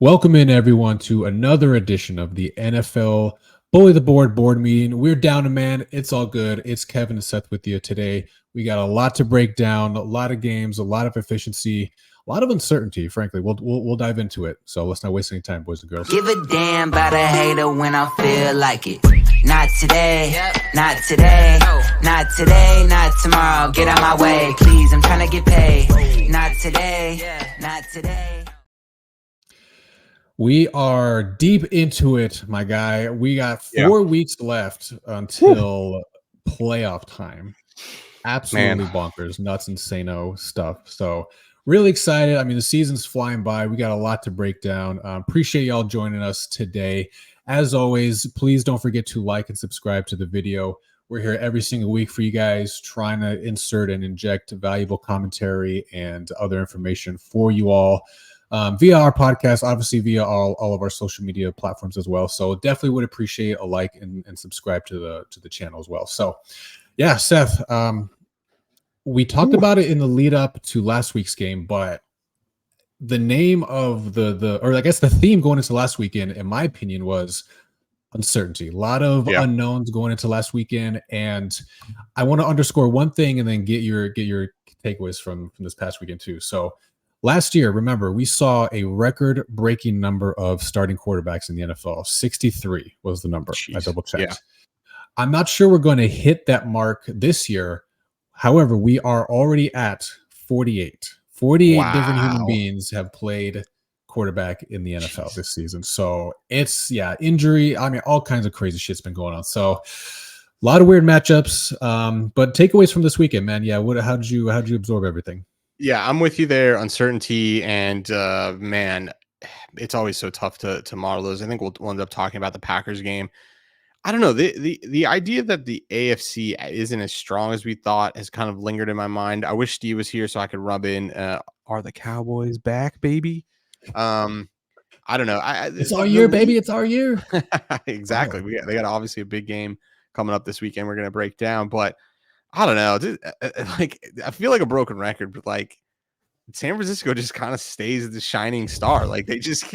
Welcome in, everyone, to another edition of the NFL Bully the board meeting. We're down a man. It's all good. It's Kevin and Seth with you today. We got a lot to break down, a lot of games, a lot of efficiency, a lot of uncertainty. Frankly, we'll dive into it. So let's not waste any time, boys and girls. Give a damn about a hater when I feel like it. Not today, not today, not today, not tomorrow. Get out my way, please. I'm trying to get paid. Not today, not today. We are deep into it, my guy. We got 4 weeks left until playoff time. Absolutely bonkers, nuts, insano stuff. So really excited. I mean, the season's flying by. We got a lot to break down. Appreciate y'all joining us today. As always, please don't forget to like and subscribe to the video. We're here every single week for you guys, trying to insert and inject valuable commentary and other information for you all. Via our podcast, obviously via all of our social media platforms as well. So definitely would appreciate a like and subscribe to the channel as well. So yeah, Seth, we talked about it in the lead up to last week's game, but the name of or I guess the theme going into last weekend, in my opinion, was uncertainty. A lot of unknowns going into last weekend. And I want to underscore one thing and then get your takeaways from this past weekend too. So last year, remember, we saw a record-breaking number of starting quarterbacks in the NFL. 63 was the number. Jeez. I double-checked. Yeah. I'm not sure we're going to hit that mark this year. However, we are already at 48. 48 different human beings have played quarterback in the NFL this season. So it's, injury. I mean, all kinds of crazy shit's been going on. So a lot of weird matchups. But takeaways from this weekend, man. Yeah, how did you absorb everything? Yeah, I'm with you there. Uncertainty and man, it's always so tough to model those. I think we'll end up talking about the Packers game. I don't know. The idea that the AFC isn't as strong as we thought has kind of lingered in my mind. I wish Steve was here so I could rub in. Are the Cowboys back, baby? I don't know. It's our year, baby. It's our year. Exactly. They got obviously a big game coming up this weekend. We're gonna break down, but I don't know. Like, I feel like a broken record, but like San Francisco just kind of stays the shining star. Like they just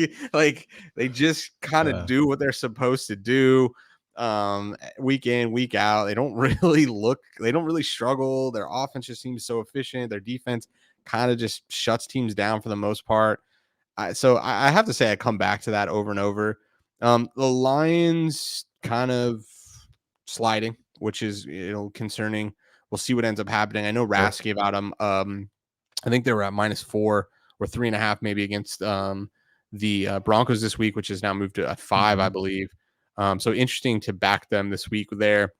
kind of do what they're supposed to do. Week in, week out. They don't really struggle. Their offense just seems so efficient. Their defense kind of just shuts teams down for the most part. So I have to say I come back to that over and over. The Lions kind of sliding, which is concerning. We'll see what ends up happening. I know Rask gave out them. I think they were at -4 or 3.5 maybe against the Broncos this week, which has now moved to 5, I believe. So interesting to back them this week there.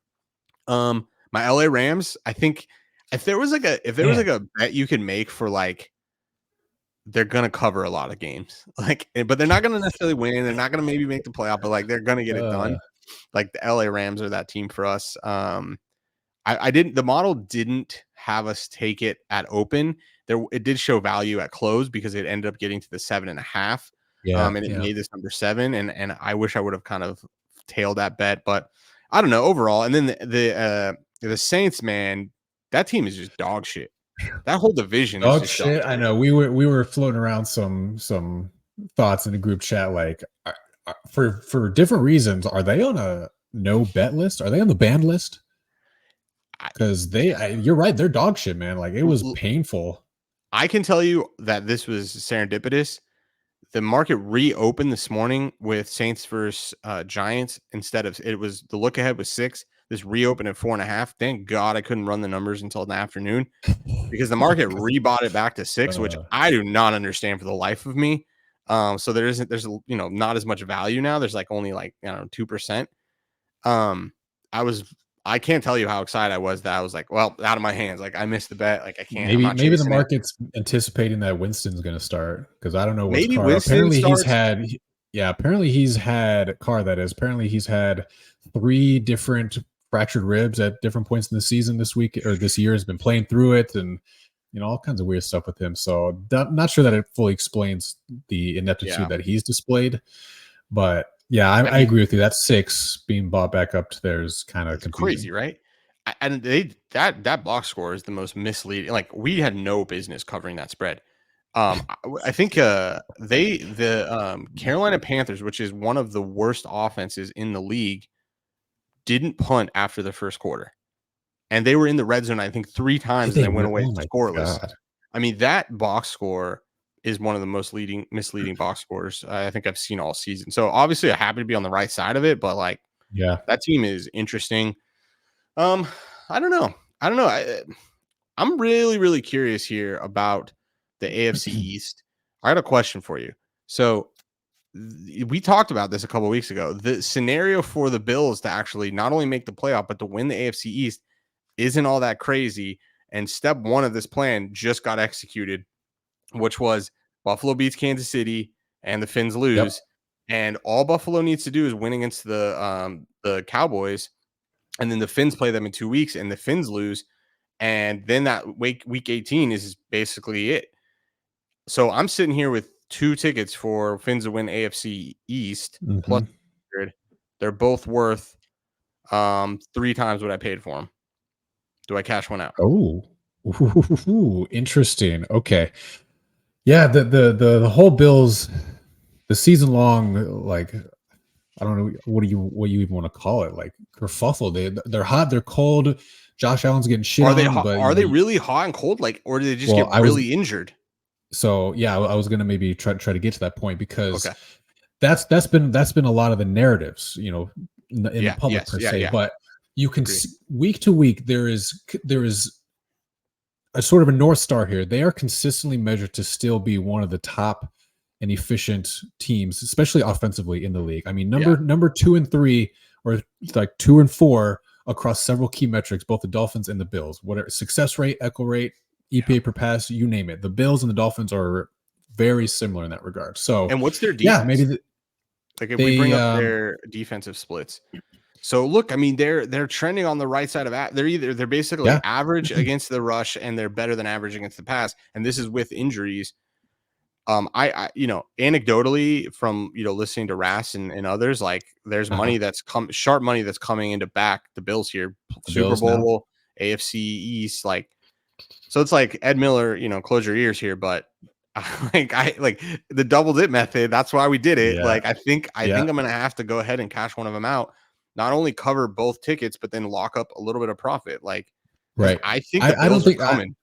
My LA Rams, I think if there was like a bet you could make for like they're gonna cover a lot of games, like, but they're not gonna necessarily win. They're not gonna maybe make the playoff, but like they're gonna get it done. Like the LA Rams are that team for us. The model didn't have us take it at open. It did show value at close because it ended up getting to the 7.5. And it made this number 7. And I wish I would have kind of tailed that bet, but I don't know overall. And then the Saints, man, that team is just dog shit. That whole division is just dog shit. I know we were floating around some thoughts in the group chat, like for different reasons. Are they on a no bet list? Are they on the banned list? Because you're right, they're dog shit, man. Like it was painful. I can tell you that this was serendipitous. The market reopened this morning with Saints versus Giants. Instead of it was the look ahead was 6. This reopened at 4.5. Thank God I couldn't run the numbers until the afternoon because the market rebought it back to 6, which I do not understand for the life of me. So there's not as much value now. There's like only 2%. I can't tell you how excited I was that I was like, well, out of my hands. Like I missed the bet. Like I can't. Maybe the market's anticipating that Winston's going to start because I don't know. Maybe apparently he's had Apparently he's had 3 different fractured ribs at different points in the season this week or this year. Has been playing through it and all kinds of weird stuff with him. So not sure that it fully explains the ineptitude that he's displayed, but. Yeah, I agree with you. That 6 being bought back up to there is kind of crazy, right? And that box score is the most misleading. Like we had no business covering that spread. I think the Carolina Panthers, which is one of the worst offenses in the league, didn't punt after the first quarter, and they were in the red zone I think 3 times, and they went away scoreless. God. I mean, that box score is one of the most misleading box scores I think I've seen all season. So obviously, I'm happy to be on the right side of it, but like, yeah, that team is interesting. I don't know. I'm really, really curious here about the AFC East. I got a question for you. So we talked about this a couple of weeks ago. The scenario for the Bills to actually not only make the playoff, but to win the AFC East isn't all that crazy. And step 1 of this plan just got executed, which was Buffalo beats Kansas City and the Finns lose. Yep. And all Buffalo needs to do is win against the Cowboys. And then the Finns play them in 2 weeks and the Finns lose. And then that week 18 is basically it. So I'm sitting here with 2 tickets for Finns to win AFC East plus 100. They're both worth 3 times what I paid for them. Do I cash one out? Oh, ooh, interesting. Okay. Yeah, the whole Bills, the season long, like, I don't know what you even want to call it, like kerfuffle. They're hot, they're cold. Josh Allen's getting shit. Are they on, hot, but are they really hot and cold? Like, or did they just get really injured? So yeah, I was gonna maybe try to get to that point because that's been a lot of the narratives, in the public per se. But you can see, week to week there is a sort of a North Star here. They are consistently measured to still be one of the top and efficient teams, especially offensively in the league. I mean, number 2 and 3, or like 2 and 4 across several key metrics, both the Dolphins and the Bills. Whatever success rate, echo rate, EPA per pass, you name it. The Bills and the Dolphins are very similar in that regard. So, and what's their defense? Yeah, maybe we bring up their defensive splits. So look, I mean, they're trending on the right side of they're basically average against the rush, and they're better than average against the pass. And this is with injuries. I anecdotally from listening to Rass and others, like there's money that's sharp money that's coming into back the Bills here, Super Bowl, AFC East, like, so it's like Ed Miller, close your ears here, but like the double dip method, that's why we did it. Like I think I'm gonna have to go ahead and cash one of them out, not only cover both tickets, but then lock up a little bit of profit. Like, right. I think I don't think coming.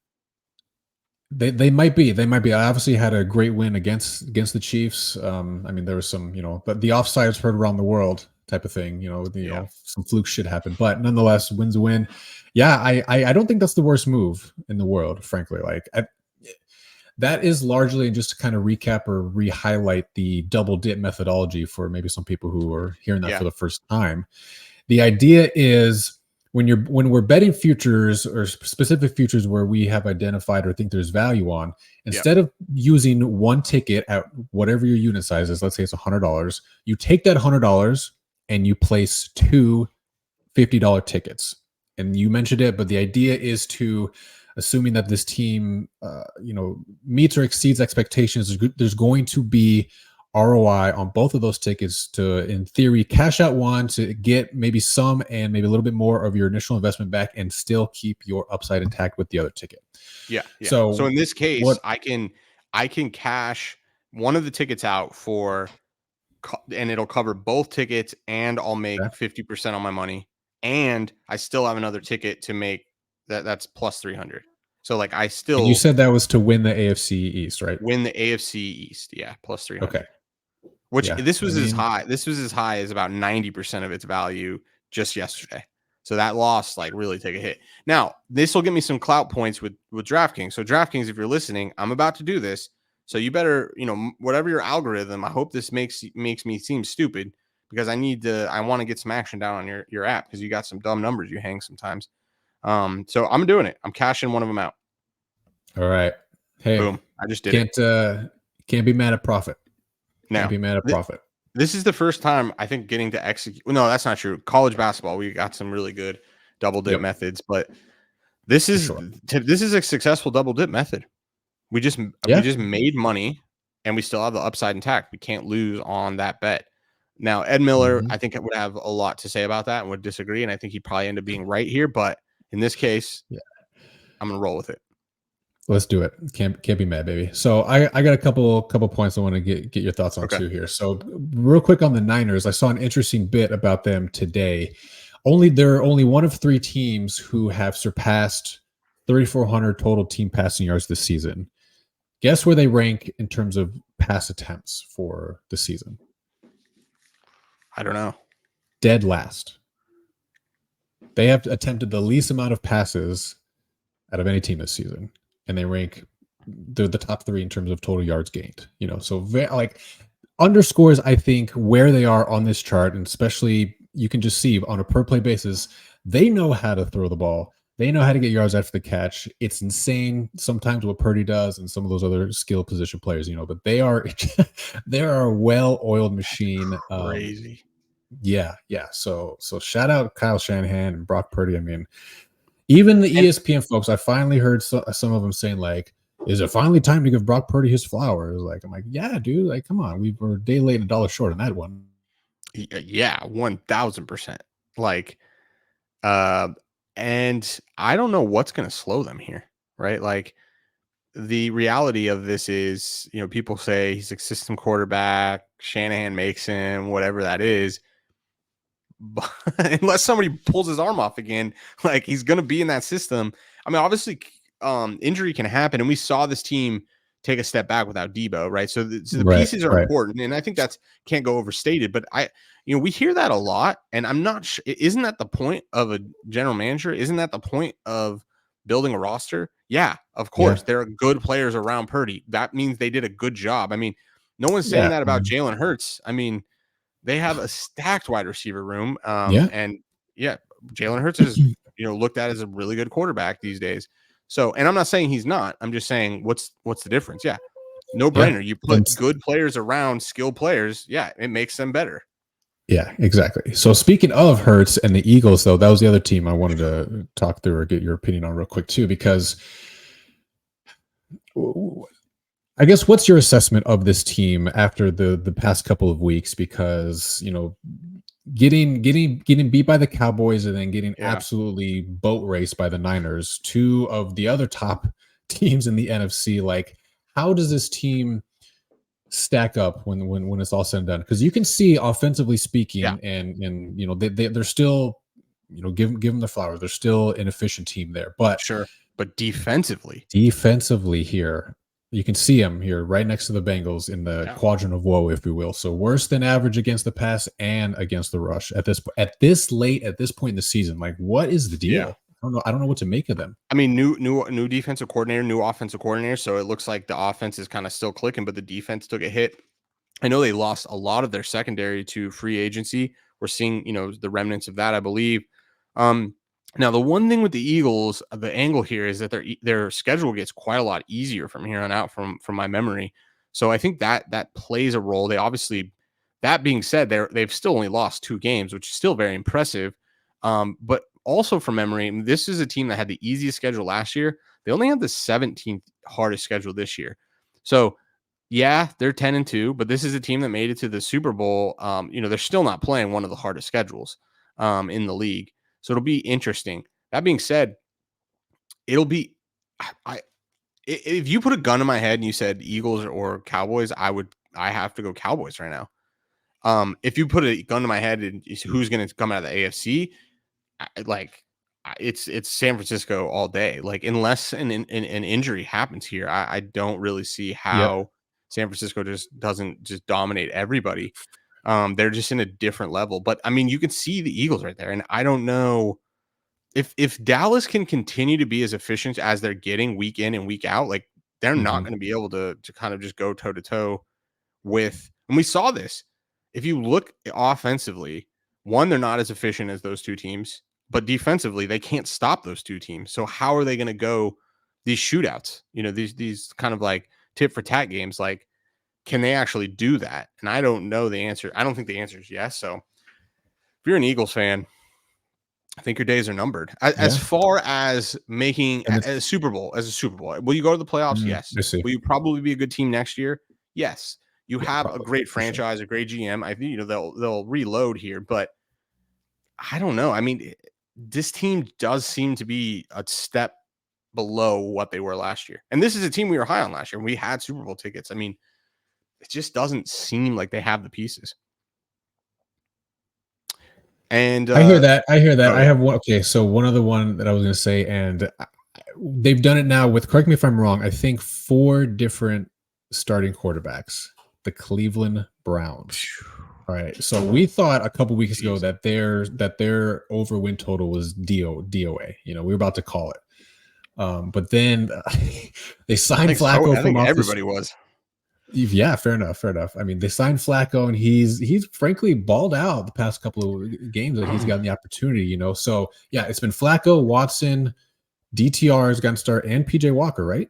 They might be. I obviously had a great win against the Chiefs. I mean, there was some, but the offsides heard around the world type of thing. Some fluke shit happened, but nonetheless, win's a win. Yeah, I don't think that's the worst move in the world, frankly. Like that is largely, just to kind of recap or re-highlight the double dip methodology for maybe some people who are hearing that for the first time. The idea is, when we're betting futures or specific futures where we have identified or think there's value on, instead of using one ticket at whatever your unit size is, let's say it's $100, you take that $100 and you place 2 $50 tickets. And you mentioned it, but the idea is to, assuming that this team, meets or exceeds expectations, there's going to be ROI on both of those tickets to, in theory, cash out one to get maybe some and maybe a little bit more of your initial investment back and still keep your upside intact with the other ticket. Yeah. So in this case, I can cash one of the tickets out and it'll cover both tickets, and I'll make 50% on my money, and I still have another ticket to make that's plus 300. So like and you said that was to win the AFC East, right? Win the AFC East. Yeah. Plus 300. Okay. Which this was as high as about 90% of its value just yesterday. So that loss really take a hit. Now, this will get me some clout points with DraftKings. So DraftKings, if you're listening, I'm about to do this. So you better, whatever your algorithm, I hope this makes me seem stupid, because I want to get some action down on your app, because you got some dumb numbers you hang sometimes. So I'm doing it. I'm cashing one of them out. All right. Hey, boom. I just did it. Can't be mad at profit. Now, be mad at profit. This is the first time I think getting to execute. No, that's not true. College basketball, we got some really good double dip methods, but this is a successful double dip method. We just made money, and we still have the upside intact. We can't lose on that bet. Now, Ed Miller, I think, would have a lot to say about that and would disagree, and I think he'd probably end up being right here. But in this case, I'm gonna roll with it. Let's do it. Can't be mad, baby. So I got a couple points I want to get your thoughts on too here. So real quick on the Niners, I saw an interesting bit about them today. They're only one of 3 teams who have surpassed 3,400 total team passing yards this season. Guess where they rank in terms of pass attempts for the season? I don't know. Dead last. They have attempted the least amount of passes out of any team this season, and they're the top 3 in terms of total yards gained. So underscores, I think, where they are on this chart, and especially you can just see on a per play basis, they know how to throw the ball. They know how to get yards after the catch. It's insane sometimes what Purdy does and some of those other skill position players, but they are a well-oiled machine. Crazy. Yeah. So shout out Kyle Shanahan and Brock Purdy. I mean, even the ESPN folks, I finally heard some of them saying, like, is it finally time to give Brock Purdy his flowers? I'm like, yeah, dude, like, come on. We were a day late and $1 short on that one. Yeah, 1,000%. Like, and I don't know what's going to slow them here, right? Like, the reality of this is, people say he's a system quarterback, Shanahan makes him, whatever that is. But unless somebody pulls his arm off again, like, he's going to be in that system. I mean, obviously, injury can happen, and we saw this team take a step back without Debo, right? So the pieces are important, and I think that's can't go overstated. But we hear that a lot, and I'm not sure. Isn't that the point of a general manager? Isn't that the point of building a roster? Yeah, of course. Yeah. There are good players around Purdy. That means they did a good job. I mean, no one's saying that about Jalen Hurts. I mean, they have a stacked wide receiver room. And Jalen Hurts is, looked at as a really good quarterback these days. So, and I'm not saying he's not. I'm just saying what's the difference? Yeah. No brainer. You put good players around skilled players. Yeah, it makes them better. Yeah, exactly. So speaking of Hurts and the Eagles, though, that was the other team I wanted to talk through or get your opinion on real quick too, because I guess what's your assessment of this team after the past couple of weeks? Because, getting beat by the Cowboys and then getting absolutely boat raced by the Niners, 2 of the other top teams in the NFC. Like, how does this team stack up when it's all said and done? Because you can see, offensively speaking, and they're still, give them the flowers. They're still an efficient team there, but defensively here, you can see them here right next to the Bengals in the quadrant of woe, if you will. So worse than average against the pass and against the rush at this point in the season. Like, what is the deal? Yeah. I don't know what to make of them. I mean, new defensive coordinator, new offensive coordinator. So it looks like the offense is kind of still clicking, but the defense took a hit. I know they lost a lot of their secondary to free agency. We're seeing, the remnants of that, I believe. Now, the one thing with the Eagles, the angle here is that their schedule gets quite a lot easier from here on out, from my memory. So I think that plays a role. They obviously, that being said, they've still only lost 2 games, which is still very impressive. But also from memory, this is a team that had the easiest schedule last year. They only had the 17th hardest schedule this year. So yeah, they're 10-2, but this is a team that made it to the Super Bowl. They're still not playing one of the hardest schedules in the league. So it'll be interesting. That being said, it'll be if you put a gun in my head and you said Eagles or Cowboys, I have to go Cowboys right now. If you put a gun to my head and who's going to come out of the AFC, it's San Francisco all day. Like, unless an injury happens here, I don't really see how San Francisco just doesn't just dominate everybody. They're just in a different level. But I mean, you can see the Eagles right there, and I don't know if Dallas can continue to be as efficient as they're getting week in and week out. Like, they're not going to be able to kind of just go toe to toe with. And we saw this. If you look offensively, one, they're not as efficient as those 2 teams, but defensively, they can't stop those 2 teams. So how are they going to go these shootouts? These kind of like tit for tat games. Like, can they actually do that? And I don't know the answer. I don't think the answer is yes. So if you're an Eagles fan, I think your days are numbered. As far as making a Super Bowl, will you go to the playoffs? Yes. Will you probably be a good team next year? Yes. You have a great franchise, a great GM. I think they'll reload here, but I don't know. I mean, this team does seem to be a step below what they were last year. And this is a team we were high on last year. And we had Super Bowl tickets. I mean, it just doesn't seem like they have the pieces. And I hear that. Oh, yeah. I have one. Okay, so one other one that I was going to say, and they've done it now with, correct me if I'm wrong, I think 4 different starting quarterbacks. The Cleveland Browns. All right. So we thought a couple weeks ago that their over win total was DOA. You know, we were about to call it. But then they signed Flacco. I think everybody was. Yeah, fair enough. I mean, they signed Flacco, and he's frankly balled out the past couple of games that he's gotten the opportunity. You know, so yeah, it's been Flacco, Watson, DTR has gotten start, and PJ Walker, right?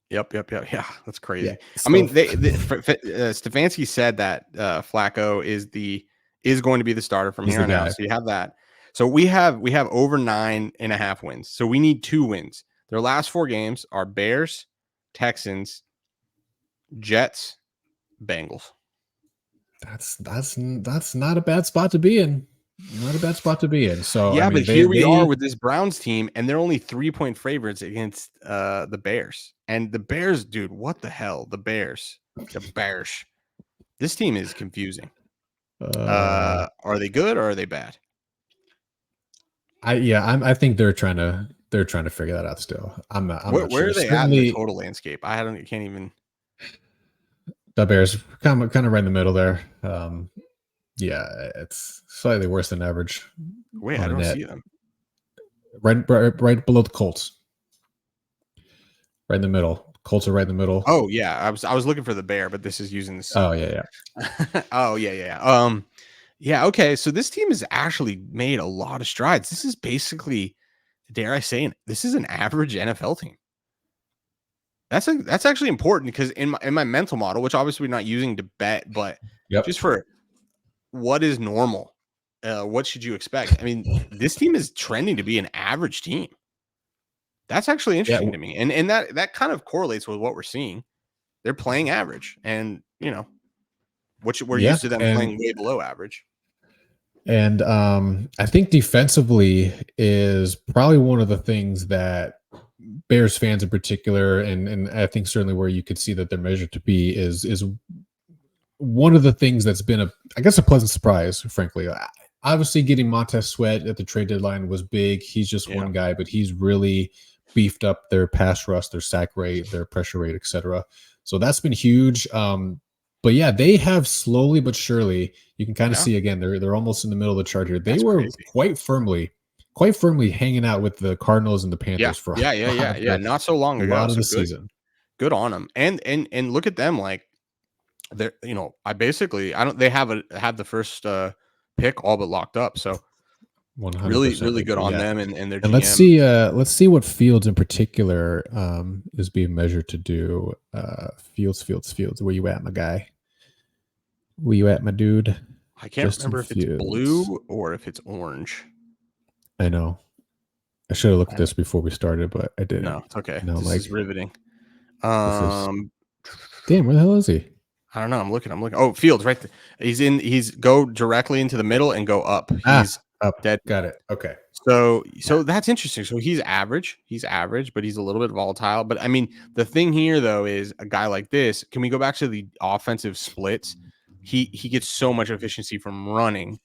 Yep. Yeah, that's crazy. Yeah, so, I mean, Stefanski said that Flacco is going to be the starter from here on out. So you have that. So we have over 9.5 wins. So we need 2 wins. Their last 4 games are Bears, Texans, Jets, Bengals. That's not a bad spot to be in. Not a bad spot to be in. So yeah, I mean, but here we are with this Browns team, and they're only 3-point favorites against the Bears. And the Bears, dude, what the hell? The Bears. This team is confusing. Are they good or are they bad? I think they're trying to figure that out still. I'm not where sure. Are they at in the total landscape? Can't even. The Bears kind of right in the middle there. Yeah, it's slightly worse than average. Wait, I don't see them. Right below the Colts. Right in the middle. Colts are right in the middle. Oh yeah, I was looking for the Bear, but this is using the C. Oh yeah. Oh yeah. Yeah. Okay, so this team has actually made a lot of strides. This is basically, dare I say, this is an average NFL team. That's actually important because in my mental model, which obviously we're not using to bet, but just for what is normal, what should you expect? I mean, this team is trending to be an average team. That's actually interesting to me, and that kind of correlates with what we're seeing. They're playing average, and you know, which we're used to them playing way below average. And I think defensively is probably one of the things that Bears fans in particular, and I think certainly where you could see that they're measured to be is one of the things that's been a pleasant surprise, frankly. Obviously, getting Montez Sweat at the trade deadline was big. He's just one guy, but he's really beefed up their pass rush, their sack rate, their pressure rate, etc. So that's been huge. But yeah, they have slowly but surely. You can kind of see again. They're almost in the middle of the chart here. They were quite firmly hanging out with the Cardinals and the Panthers for not so long ago. A lot of the season. Good on them. And look at them, like they're, you know, they have the first pick all but locked up. So 100% really good on them and their GM. And let's see what Fields in particular is being measured to do. Fields. Where you at, my guy? Where you at, my dude? I can't remember if it's blue or if it's orange. I know. I should have looked at this before we started, but I didn't. No, it's okay. No, this is riveting. Damn, where the hell is he? I don't know. I'm looking. Oh, Fields right there. He's go directly into the middle and go up. He's up. Dead. Got it. Okay. So that's interesting. So he's average, but he's a little bit volatile. But I mean, the thing here though is a guy like this. Can we go back to the offensive splits? He gets so much efficiency from running.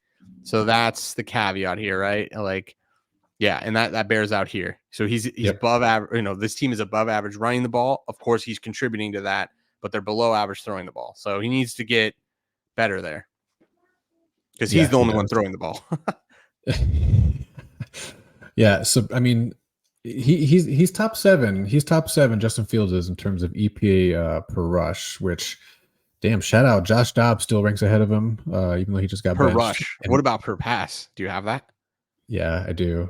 So that's the caveat here, right? Like, yeah, and that bears out here. So he's above average. You know, this team is above average running the ball. Of course, he's contributing to that, but they're below average throwing the ball. So he needs to get better there because he's the only one throwing the ball. Yeah, so I mean, he's top 7. He's top 7. Justin Fields is in terms of EPA per rush, which, damn, shout out Josh Dobbs still ranks ahead of him, even though he just got per benched. Rush. And what about per pass? Do you have that? Yeah, I do.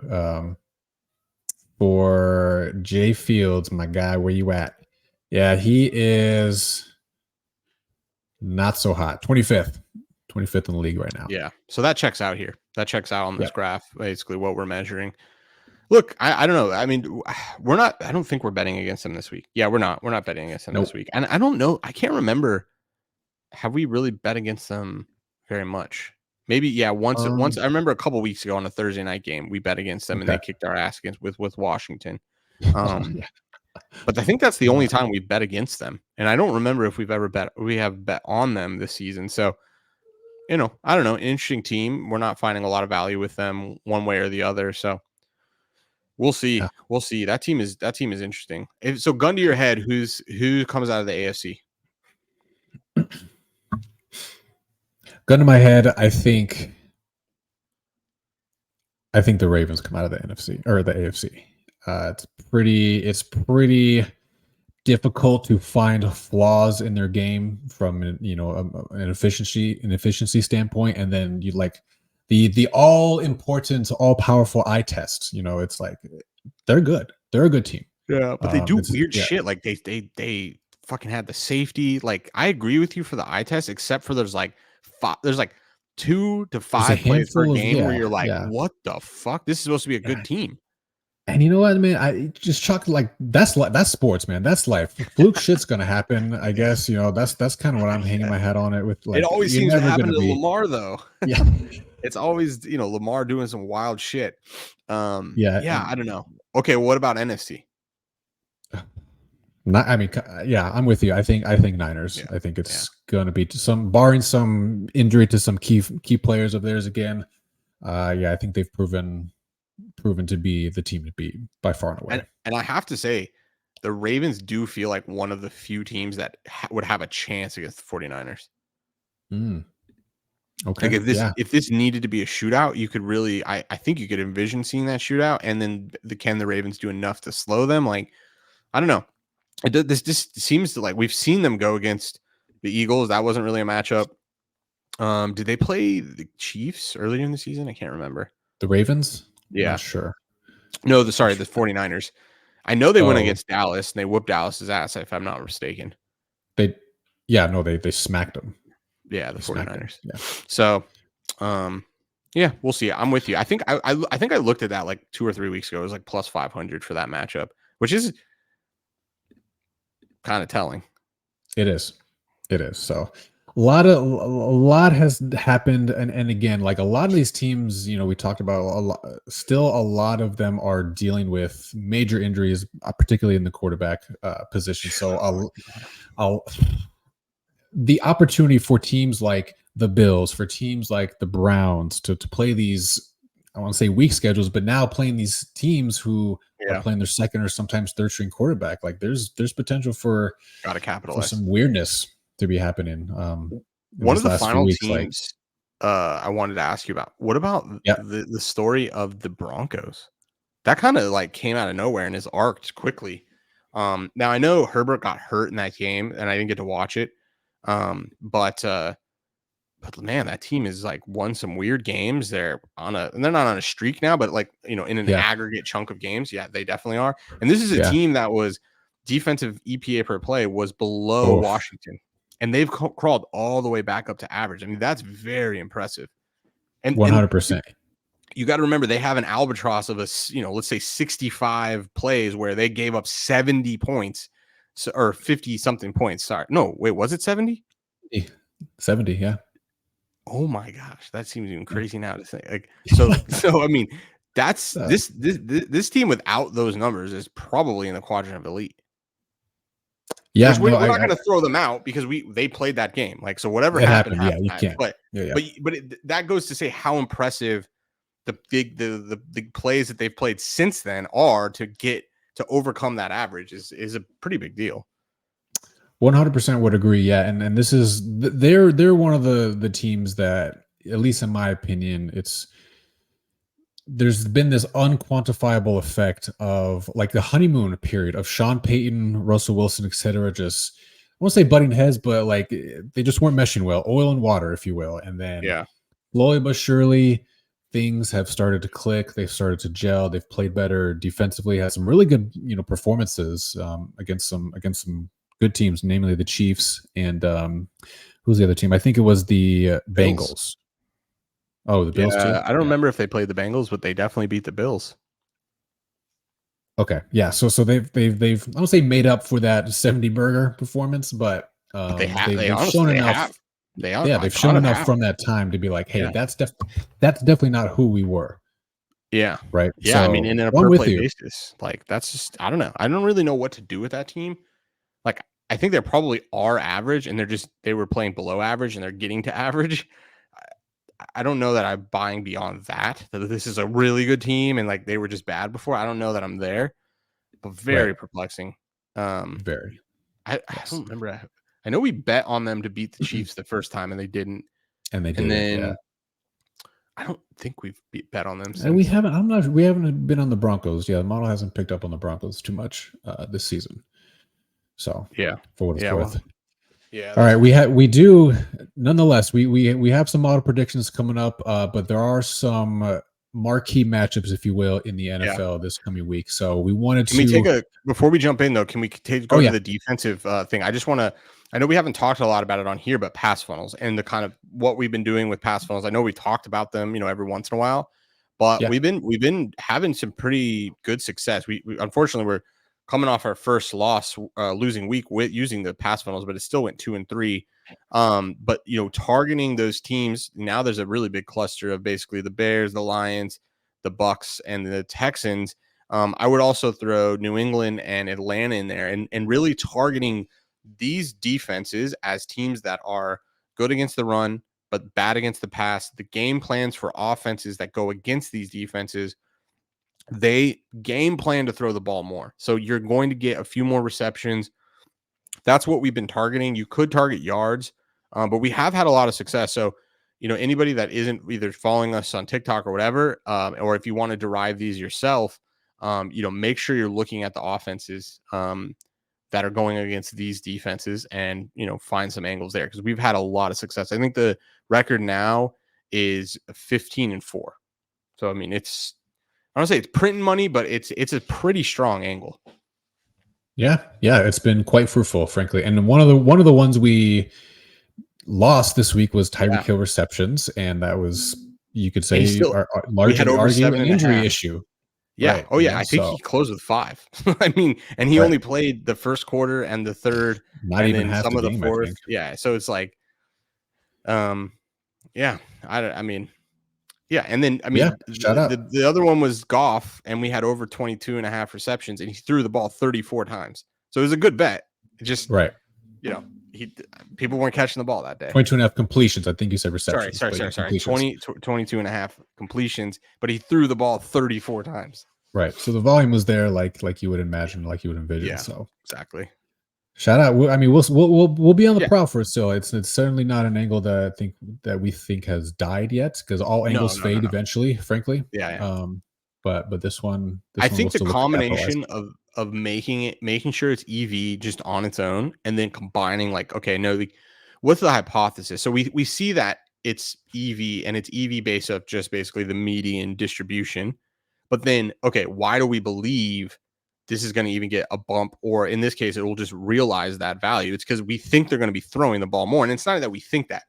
For Jay Fields, my guy, where you at? Yeah, he is not so hot. 25th in the league right now. Yeah, so that checks out here. That checks out on this graph, basically what we're measuring. Look, I don't know. I mean, I don't think we're betting against them this week. Yeah, we're not betting against them this week. And I don't know. I can't remember. Have we really bet against them very much? Maybe, once. I remember a couple weeks ago on a Thursday night game, we bet against them and they kicked our ass with Washington. Yeah. But I think that's the only time we bet against them. And I don't remember if we have bet on them this season. So, I don't know. Interesting team. We're not finding a lot of value with them one way or the other. So we'll see. Yeah. We'll see. That team is interesting. So gun to your head, who comes out of the AFC? Gun to my head, I think the Ravens come out of the NFC or the AFC. It's pretty difficult to find flaws in their game from an efficiency standpoint, and then you like the all important, all powerful eye test. It's like they're good. They're a good team. Yeah, but they do weird shit. Like they fucking had the safety. Like I agree with you for the eye test, except for there's like 2 to 5 plays per game where you're like, what the fuck? This is supposed to be a good team. And you know what, man? I just chuck like that's sports, man. That's life. Fluke shit's gonna happen, I guess. That's kind of what I'm hanging my hat on it with. Like, it always seems to happen to Lamar, though. Yeah, it's always Lamar doing some wild shit. I don't know. Okay, what about NFC? I'm with you. I think Niners. Yeah, I think it's gonna be barring some injury to some key players of theirs again. I think they've proven to be the team to beat by far and away. And I have to say, the Ravens do feel like one of the few teams that would have a chance against the 49ers. Okay. Like if this needed to be a shootout, you could really, I think you could envision seeing that shootout. And then can the Ravens do enough to slow them? Like, I don't know. This just seems to like we've seen them go against the Eagles. That wasn't really a matchup. Did they play the Chiefs earlier in the season? I can't remember. The Ravens? Yeah, not sure. No, the 49ers. I know they went against Dallas and they whooped Dallas's ass, if I'm not mistaken. They smacked them. Yeah, the 49ers. Yeah. So, we'll see. I'm with you. I think I looked at that like 2 or 3 weeks ago. It was like plus 500 for that matchup, which is kind of telling. It is. So a lot has happened, and again, like a lot of these teams, we talked about a lot of them are dealing with major injuries, particularly in the quarterback position. So the opportunity for teams like the Bills, for teams like the Browns to play these, I want to say weak schedules, but now playing these teams who are playing their second or sometimes third string quarterback, like there's potential for some weirdness to be happening. One of the final teams I wanted to ask you about. What about the story of the Broncos? That kind of like came out of nowhere and is arced quickly. Now I know Herbert got hurt in that game and I didn't get to watch it. But man, that team is like won some weird games. They're not on a streak now, but like, in an aggregate chunk of games. Yeah, they definitely are. And this is a team that was defensive EPA per play was below Washington, and they've crawled all the way back up to average. I mean, that's very impressive. And 100%. You got to remember they have an albatross of let's say 65 plays where they gave up 70 points. Or 50 something points. Sorry. No, wait, was it 70? 70, yeah. Oh my gosh. That seems even crazy now to say. Like, so I mean, that's this team without those numbers is probably in the quadrant of elite. Yeah. We're not going to throw them out because they played that game. Like, so whatever happened. Yeah, you can't. But that goes to say how impressive the plays that they've played since then are to overcome that average is a pretty big deal. 100% would agree. Yeah. And this is, they're one of the teams that, at least in my opinion, there's been this unquantifiable effect of like the honeymoon period of Sean Payton, Russell Wilson, etc. Just, I won't say butting heads, but like they just weren't meshing well, oil and water, if you will. And then slowly but surely, things have started to click. They've started to gel. They've played better defensively. Had some really good, performances against some good teams, namely the Chiefs and who's the other team? I think it was the Bengals. Oh, the Bills too. I don't remember if they played the Bengals, but they definitely beat the Bills. Okay, yeah. So they've I don't say made up for that 70 burger performance, but they've shown enough. They've shown enough from that time to be like, hey, that's definitely not who we were. Yeah. Right. Yeah. So I mean, in a I'm per with play you. basis, like that's just, I don't know. I don't really know what to do with that team. Like, I think they probably are average and they were playing below average and they're getting to average. I don't know that I'm buying beyond that this is a really good team and like they were just bad before. I don't know that I'm there, but very Right. perplexing. Very. I Yes. don't remember. I know we bet on them to beat the Chiefs the first time and they didn't. And they And didn't. Yeah. then I don't think we've bet on them And we since. haven't. We haven't been on the Broncos. Yeah, the model hasn't picked up on the Broncos too much this season. So Yeah. for what it's Yeah. worth. Well, yeah. All right, we do nonetheless. We have some model predictions coming up, but there are some marquee matchups, if you will, in the NFL this coming week. So we wanted Can we to take before we jump in though? Can we go to the defensive thing? I just want to. I know we haven't talked a lot about it on here, but pass funnels and the kind of what we've been doing with pass funnels. I know we talked about them, every once in a while, but we've been having some pretty good success. We unfortunately we're coming off our first loss, losing week with using the pass funnels, but it still went 2-3. But targeting those teams now, there's a really big cluster of basically the Bears, the Lions, the Bucks, and the Texans. I would also throw New England and Atlanta in there and really targeting these defenses as teams that are good against the run, but bad against the pass. The game plans for offenses that go against these defenses, they game plan to throw the ball more. So you're going to get a few more receptions. That's what we've been targeting. You could target yards, but we have had a lot of success. So, anybody that isn't either following us on TikTok or whatever, or if you want to derive these yourself, make sure you're looking at the offenses that are going against these defenses and, find some angles there because we've had a lot of success. I think the record now is 15-4. So, I mean, I don't say it's printing money, but it's a pretty strong angle. Yeah, it's been quite fruitful, frankly. And one of the ones we lost this week was Tyreek Hill receptions, and that was, you could say, largely argue an injury issue. Yeah. Right. Oh, yeah. I think he closed with 5. I mean, and he only played the first quarter and the third, not and even then half some the of the game, fourth. Yeah. So it's like, yeah. I mean, yeah. And then, I mean, the other one was Goff, and we had over 22.5 receptions, and he threw the ball 34 times. So it was a good bet. It just, people weren't catching the ball that day. 22.5 completions. I think you said receptions. Sorry. 22.5 completions, but he threw the ball 34 times. Right. So the volume was there, like you would imagine, like you would envision. Yeah, so exactly. Shout out. I mean, we'll be on the prowl for it still. It's certainly not an angle that we think has died yet, because all angles fade eventually, frankly. Yeah. But this one, I think the combination of making sure it's EV just on its own, and then combining what's the hypothesis? So we see that it's EV, and it's EV based off just basically the median distribution. But then, why do we believe this is going to even get a bump, or in this case, it will just realize that value? It's because we think they're going to be throwing the ball more. And it's not that we think that.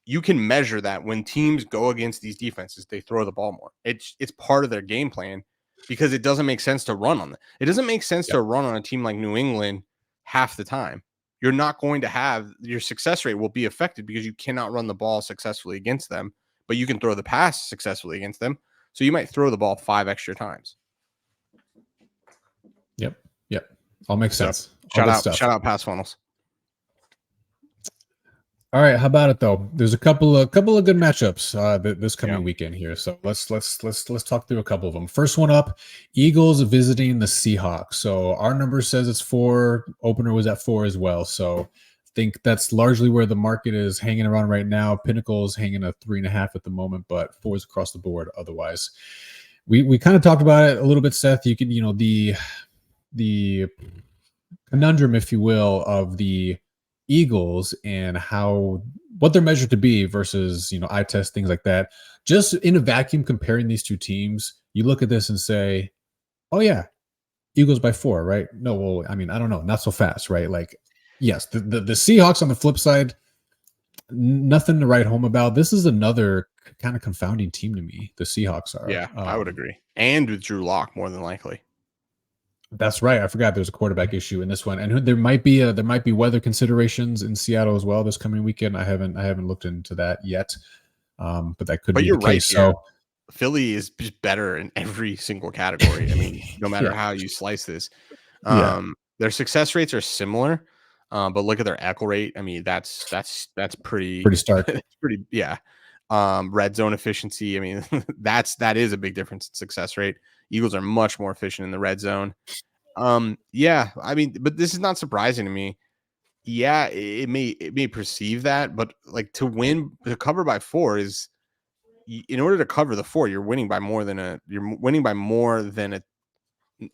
You can measure that when teams go against these defenses, they throw the ball more. It's part of their game plan, because it doesn't make sense to run on them. It doesn't make sense to run on a team like New England half the time. You're not going to have, your success rate will be affected because you cannot run the ball successfully against them, but you can throw the pass successfully against them. So you might throw the ball 5 extra times. Yep. All makes sense. Shout out pass funnels. All right, how about it though? There's a couple of good matchups this coming weekend here. So let's talk through a couple of them. First one up, Eagles visiting the Seahawks. So our number says it's 4. Opener was at 4 as well. So I think that's largely where the market is hanging around right now. Pinnacle is hanging at 3.5 at the moment, but 4 is across the board otherwise. We kind of talked about it a little bit, Seth. You can, the conundrum, if you will, of the Eagles and what they're measured to be versus, eye test, things like that. Just in a vacuum, comparing these two teams, you look at this and say, oh yeah, Eagles by 4, right? No, well, I mean, I don't know, not so fast, right? Like, yes, the Seahawks on the flip side, nothing to write home about. This is another kind of confounding team to me. The Seahawks are. Yeah, I would agree. And with Drew Lock, more than likely. That's right. I forgot there's a quarterback issue in this one, and there might be weather considerations in Seattle as well this coming weekend. I haven't looked into that yet, but that could be the case. So Philly is just better in every single category. I mean, no matter how you slice this. Their success rates are similar, but look at their echo rate. I mean, that's pretty stark. pretty, red zone efficiency. I mean, that is a big difference in success rate. Eagles are much more efficient in the red zone. I mean, but this is not surprising to me. Yeah, it may perceive that, but like to cover by 4 is, in order to cover the 4, you're winning by more than a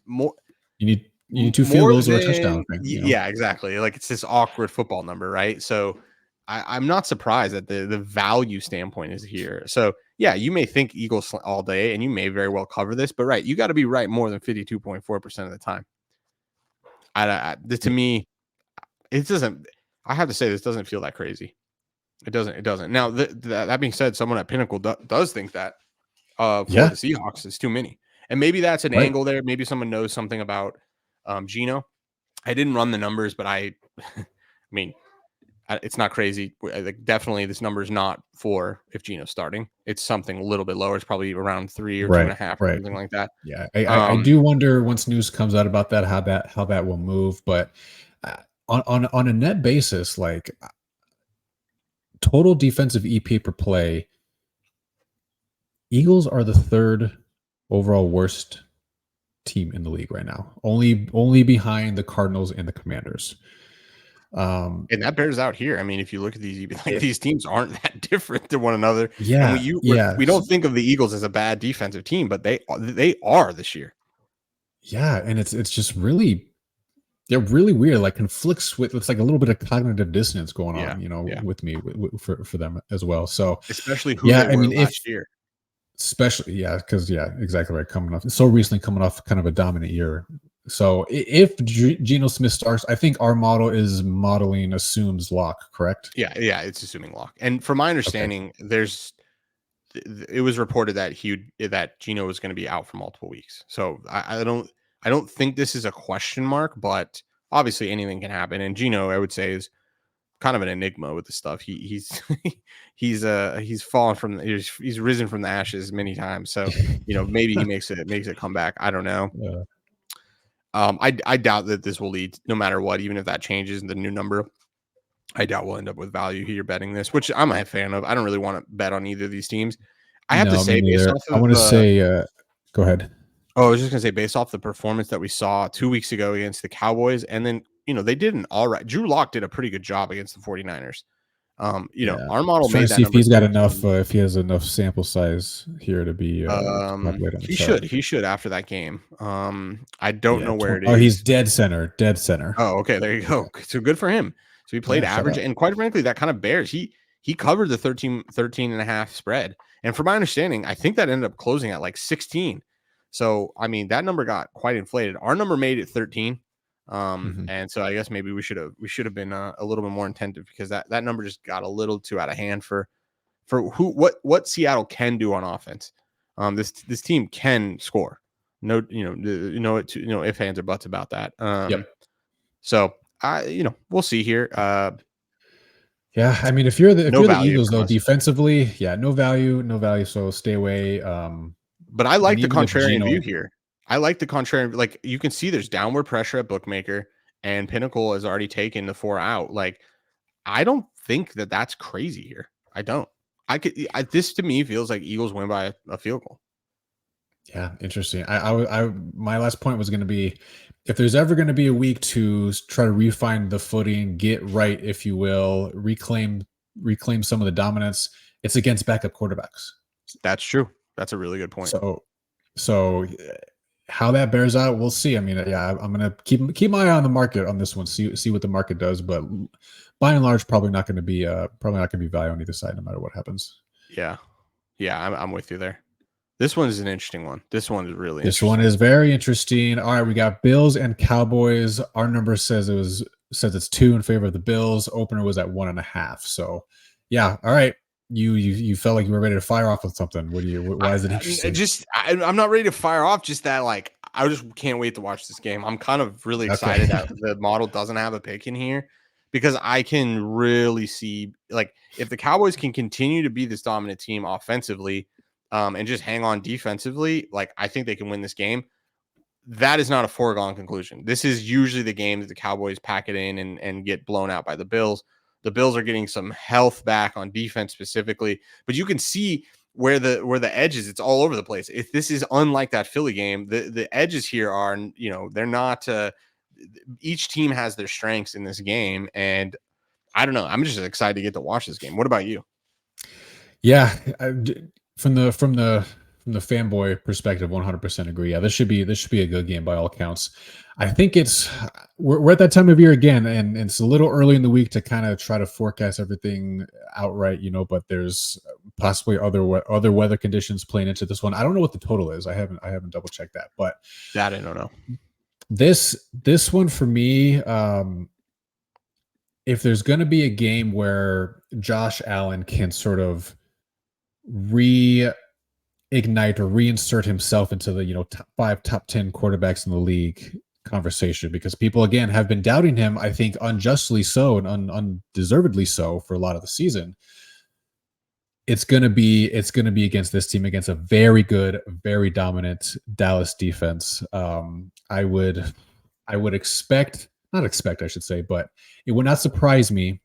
more. You need 2 field goals or a touchdown. Yeah, exactly. Like it's this awkward football number, right? So I'm not surprised that the value standpoint is here. So yeah, you may think Eagles all day, and you may very well cover this, but right, you got to be right more than 52.4% of the time. To me, it doesn't. I have to say, this doesn't feel that crazy. It doesn't. Now that being said, someone at Pinnacle does think that for the Seahawks is too many, and maybe that's an angle there. Maybe someone knows something about Geno. I didn't run the numbers, but I mean, it's not crazy. Like, definitely, this number is not 4 if Geno's starting. It's something a little bit lower. It's probably around 3 or 2.5 or something like that. Yeah, I do wonder once news comes out about that how that will move. But on a net basis, like total defensive EP per play, Eagles are the 3rd overall worst team in the league right now, only behind the Cardinals and the Commanders. And that bears out here. I mean, if you look at these, these teams aren't that different to one another. Yeah, and we don't think of the Eagles as a bad defensive team, but they are this year. Yeah, and it's just really, they're really weird. Like conflicts with, it's like a little bit of cognitive dissonance going on, with me for them as well. So especially who they were last year. Especially, because exactly right. Coming off kind of a dominant year. So if Geno Smith starts, I think our model assumes lock, correct? Yeah, it's assuming lock. And from my understanding, it was reported that Geno was going to be out for multiple weeks. So I don't think this is a question mark, but obviously anything can happen. And Geno, I would say, is kind of an enigma with the stuff. He's fallen from he's risen from the ashes many times. So maybe he makes it come back. I don't know. Yeah. I doubt that this will lead, no matter what, even if that changes the new number. I doubt we'll end up with value here betting this, which I'm a fan of. I don't really want to bet on either of these teams. I have to say, based off of go ahead. Oh, I was just gonna say, based off the performance that we saw 2 weeks ago against the Cowboys, and then they did an all right. Drew Lock did a pretty good job against the 49ers. Our model made that. See if he's got enough. If he has enough sample size here to be. He should after that game. I don't know where it is. Oh, he's dead center. Oh, okay, there you go. So good for him. So he played average, and quite frankly, that kind of bears. He covered the 13 and a half spread, and from my understanding, I think that ended up closing at like 16. So I mean, that number got quite inflated. Our number made it 13. And so I guess maybe we should have been a little bit more attentive, because that number just got a little too out of hand for what Seattle can do on offense. This team can score. No, if ands or buts about that. So we'll see here. Yeah, I mean, if you're the Eagles though, defensively, no value. So stay away. But I like the contrarian view here. I like the contrarian. Like, you can see there's downward pressure at Bookmaker, and Pinnacle has already taken the 4 out. Like, I don't think that that's crazy here. I don't. This to me feels like Eagles win by a field goal. Yeah, interesting. My last point was going to be, if there's ever going to be a week to try to refine the footing, get right, if you will, reclaim some of the dominance, it's against backup quarterbacks. That's true. That's a really good point. So how that bears out, we'll see. I mean, I'm going to keep my eye on the market on this one, see what the market does, but by and large, probably not going to be value on either side, no matter what happens. Yeah, I'm with you there. This one is an interesting one. This one is really This one is very interesting. All right, we got Bills and Cowboys. Our number says it's 2 in favor of the Bills. Opener was at 1.5. So yeah, all right. You felt like you were ready to fire off with something. Why is it interesting? I'm not ready to fire off. Just that, like, I just can't wait to watch this game. I'm kind of really excited that the model doesn't have a pick in here, because I can really see, like, if the Cowboys can continue to be this dominant team offensively, and just hang on defensively, like I think they can win this game. That is not a foregone conclusion. This is usually the game that the Cowboys pack it in and get blown out by the Bills. The Bills are getting some health back on defense specifically, but you can see where the edges, it's all over the place. If this is unlike that Philly game, the edges here are, they're not each team has their strengths in this game, and I don't know. I'm just excited to get to watch this game. What about you? Yeah, from the fanboy perspective, 100% agree. Yeah, this should be a good game by all accounts. I think we're at that time of year again, and it's a little early in the week to kind of try to forecast everything outright, but there's possibly other weather conditions playing into this one. I don't know what the total is. I haven't double checked that, but that I don't know. This one for me, if there's going to be a game where Josh Allen can sort of reignite or reinsert himself into the top 10 quarterbacks in the league conversation, because people again have been doubting him, I think unjustly so and undeservedly so for a lot of the season. It's gonna be against this team, against a very good, very dominant Dallas defense. I would expect, not expect, I should say, but it would not surprise me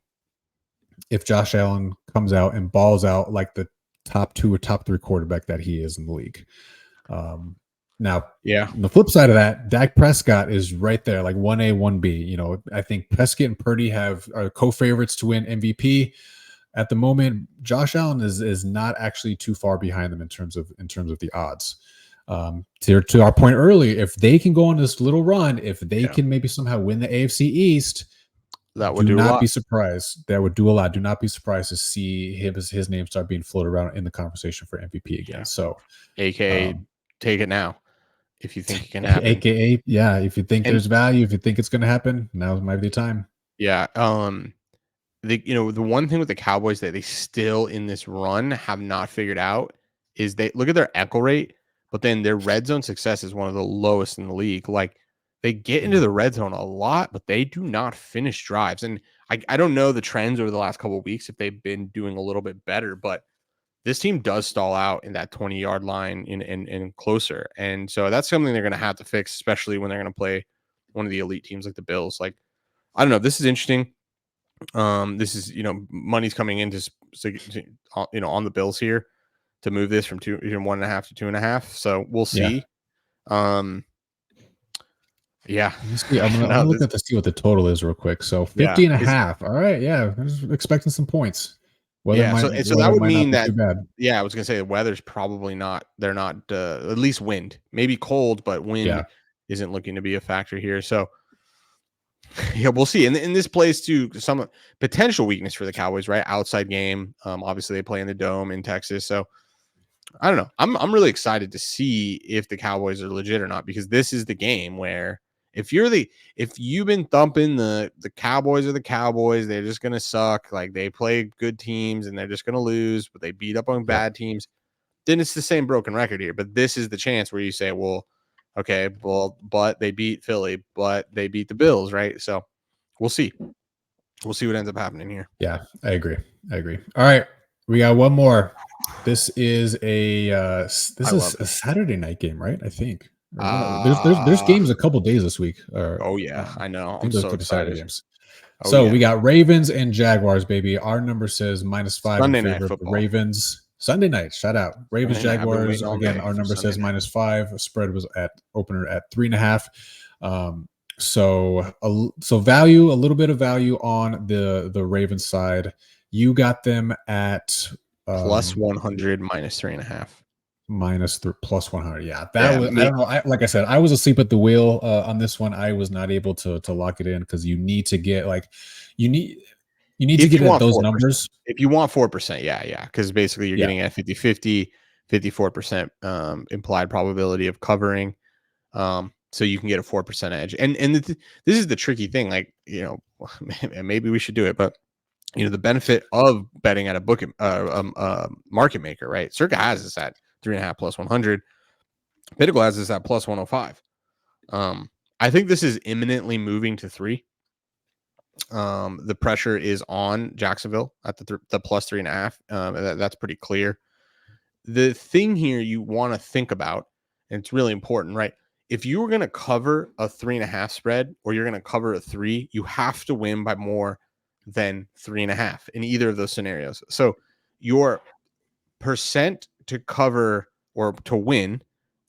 if Josh Allen comes out and balls out like the top 2 or top 3 quarterback that he is in the league. Now, on the flip side of that, Dak Prescott is right there, like 1A, 1B. I think Prescott and Purdy are co-favorites to win MVP at the moment. Josh Allen is not actually too far behind them in terms of the odds. To our point earlier, if they can go on this little run, if they can maybe somehow win the AFC East, that would do a lot. Be surprised. That would do a lot. Do not be surprised to see his name start being floated around in the conversation for MVP again. So, AKA, take it now if you think it can happen. AKA, yeah, if you think there's value, if you think it's going to happen, now might be the time. Yeah. The one thing with the Cowboys that they still in this run have not figured out is they look at their echo rate, but then their red zone success is one of the lowest in the league. Like, they get into the red zone a lot, but they do not finish drives. And I don't know the trends over the last couple of weeks if they've been doing a little bit better, but this team does stall out in that 20-yard line and closer. And so that's something they're going to have to fix, especially when they're going to play one of the elite teams like the Bills. Like, I don't know. This is interesting. This is, money's coming in on the Bills here to move this from 1.5 to 2.5. So we'll see. Yeah. I'm gonna look at to see what the total is real quick. So 50.5. All right. Yeah. I was expecting some points. So that would mean that, I was going to say the weather's probably not, they're not, at least wind, maybe cold, but wind isn't looking to be a factor here. So we'll see. And this plays to some potential weakness for the Cowboys, right? Outside game. Obviously they play in the Dome in Texas. So I don't know. I'm really excited to see if the Cowboys are legit or not, because this is the game where if you've been thumping the Cowboys are the Cowboys, they're just going to suck. Like, they play good teams and they're just going to lose, but they beat up on bad teams. Then it's the same broken record here. But this is the chance where you say, well, okay, but they beat Philly, but they beat the Bills, right? So we'll see. We'll see what ends up happening here. Yeah, I agree. All right, we got one more. This is a Saturday night game, right? I think. There's games a couple days this week. I know. I'm so excited. Games. We got Ravens and Jaguars, baby. Our number says -5 Sunday in favor night of the Ravens. Sunday night, shout out. Ravens, Jaguars. Again, our number says -5. Spread was at opener at 3.5. So value, a little bit of value on the Ravens side. You got them at plus 100, -3.5. Plus 100. Yeah, I don't know. Like I said, I was asleep at the wheel on this one. I was not able to lock it in, because you need to get you need to get at those 4%. Numbers. If you want 4%, yeah, because basically you're getting at 50-50, 54% implied probability of covering. So you can get a 4% edge. And this is the tricky thing. Like, maybe we should do it, but the benefit of betting at a market maker, right? Circa has this at 3.5 plus 100. Pinnacle has this at plus 105. I think this is imminently moving to 3. The pressure is on Jacksonville at the plus 3.5. That's pretty clear. the thing here you want to think about, and it's really important, right? If you were going to cover a 3.5 spread, or you're going to cover a 3, you have to win by more than 3.5 in either of those scenarios. So your percent to cover or to win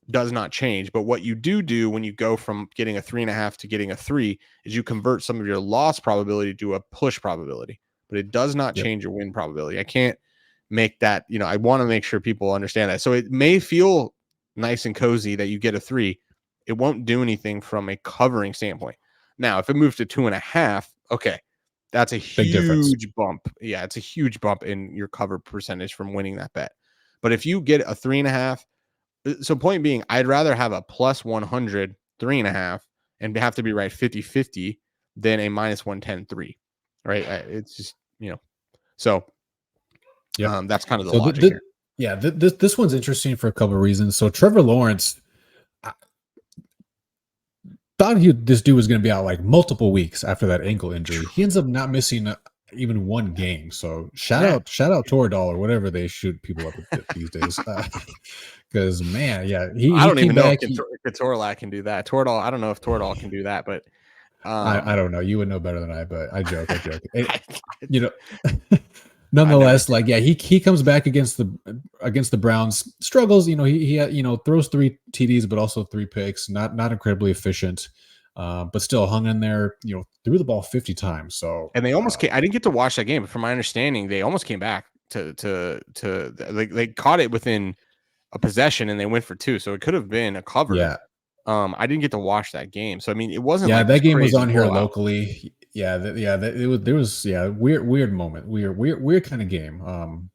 does not change. But what you do when you go from getting a 3.5 to getting a 3 is you convert some of your loss probability to a push probability, but it does not change your win probability. I can't make that, I want to make sure people understand that. So it may feel nice and cozy that you get a 3. It won't do anything from a covering standpoint. Now, if it moves to 2.5, okay, that's a huge bump. Yeah, it's a huge bump in your cover percentage from winning that bet. But if you get a 3.5, so point being, I'd rather have a plus 100 3.5 and have to be right 50-50 than a minus 110 3. Right? It's just, so that's kind of the logic here. Yeah, this one's interesting for a couple of reasons. So Trevor Lawrence, I thought this dude was going to be out like multiple weeks after that ankle injury. He ends up not missing even one game. So shout out Toradol or whatever they shoot people up with these days. Because man, I don't even know if Toradol can do that. Toradol, I don't know if Toradol can do that, but I don't know. You would know better than I, but I joke. Nonetheless, he comes back against the Browns, struggles. He throws 3 TDs, but also 3 picks. Not incredibly efficient, but still hung in there. Threw the ball 50 times. So and they almost I didn't get to watch that game, but from my understanding, they almost came back to they caught it within a possession and they went for 2. So it could have been a cover. Yeah. I didn't get to watch that game, so I mean, it wasn't. Yeah, that game was on here locally. There was weird moment, weird kind of game.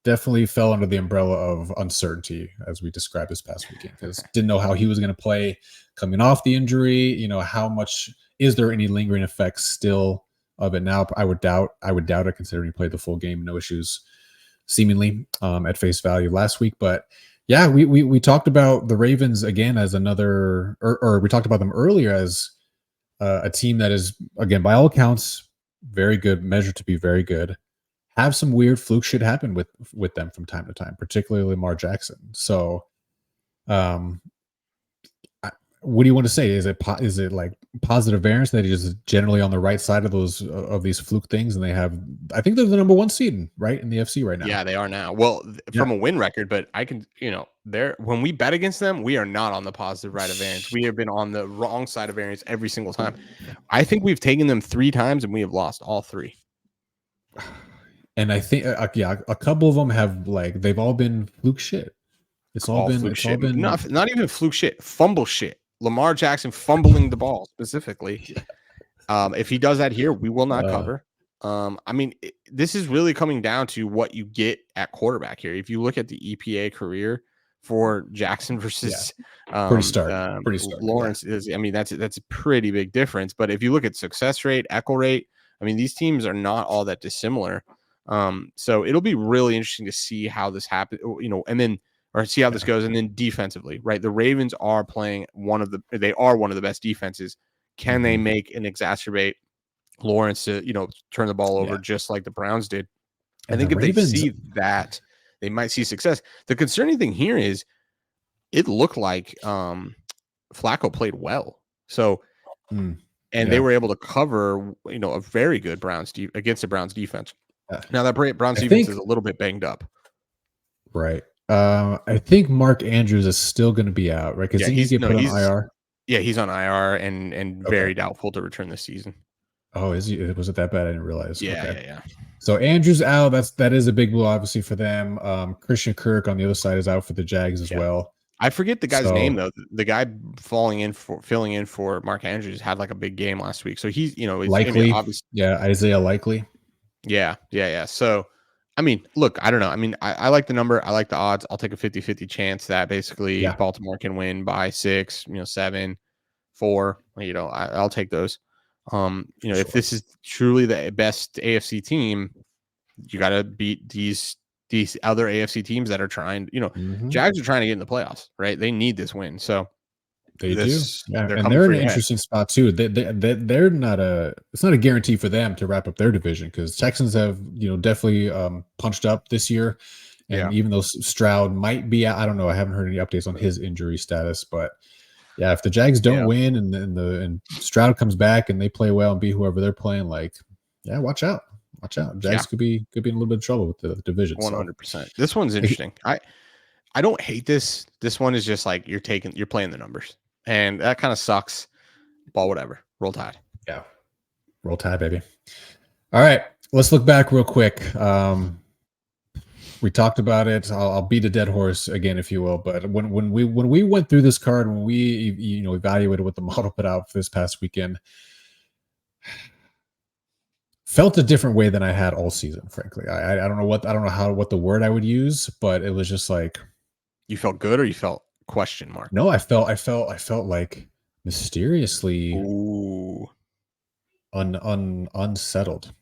Definitely fell under the umbrella of uncertainty, as we described this past weekend, because didn't know how he was going to play coming off the injury. How much is there any lingering effects still of it now? I would doubt it, considering he played the full game, no issues, seemingly at face value last week, but. Yeah, we talked about the Ravens again as another, or we talked about them earlier as a team that is, again, by all accounts, very good, measured to be very good. Have some weird fluke shit happen with them from time to time, particularly Lamar Jackson. So, what do you want to say? Is it like positive variance that he's generally on the right side of these fluke things, and I think they're the number 1 seed right in the FC right now. Yeah, they are now. Well, from a win record, but I can, when we bet against them, we are not on the positive right of variance. We have been on the wrong side of variance every single time. I think we've taken them 3 times and we have lost all 3. And I think, a couple of them have they've all been fluke shit. It's all been not even fluke shit, fumble shit. Lamar Jackson fumbling the ball specifically. If he does that here, we will not cover. I mean, this is really coming down to what you get at quarterback here. If you look at the EPA career for Jackson versus pretty stark. Lawrence is, I mean, that's a pretty big difference. But if you look at success rate, echo rate, I mean, these teams are not all that dissimilar. So it'll be really interesting to see how this happens, and then. Or see how this goes, and then defensively, right? The Ravens are playing one of the best defenses. Can they make and exacerbate Lawrence to turn the ball over just like the Browns did? I think if they see that, they might see success. The concerning thing here is it looked like Flacco played well, so they were able to cover a very good Browns against the Browns defense. Now that Browns defense is a little bit banged up, right? I think Mark Andrews is still going to be out, right? Because he's put on IR. Yeah, he's on IR and very doubtful to return this season. Oh, is he? Was it that bad? I didn't realize. Yeah. So Andrews out. That is a big blow, obviously, for them. Christian Kirk on the other side is out for the Jags as well. I forget the guy's name though. The guy filling in for Mark Andrews had like a big game last week. So he's Likely. Isaiah Likely. Yeah. So. I mean, look, I don't know. I mean, I like the number. I like the odds. I'll take a 50-50 chance that basically Baltimore can win by 6, 7, 4. I'll take those. If this is truly the best AFC team, you got to beat these other AFC teams that are trying. Jags are trying to get in the playoffs, right? They need this win. So they do. Yeah, they're in an interesting spot too. They're not it's not a guarantee for them to wrap up their division, because Texans have definitely punched up this year, And even though Stroud might be, I don't know, I haven't heard any updates on his injury status, but yeah, if the Jags don't win and Stroud comes back and they play well and beat whoever they're playing, like, yeah, watch out. Watch out. Jags could be in a little bit of trouble with the division. 100%. So. This one's interesting. I don't hate this. This one is just like you're playing the numbers. And that kind of sucks. But whatever. Roll Tide. Yeah. Roll Tide, baby. All right. Let's look back real quick. We talked about it. I'll beat a dead horse again, if you will. But when we went through this card, when we evaluated what the model put out for this past weekend, felt a different way than I had all season. Frankly, I don't know what the word I would use, but it was just like, you felt good or you felt question mark? No, I felt like mysteriously unsettled.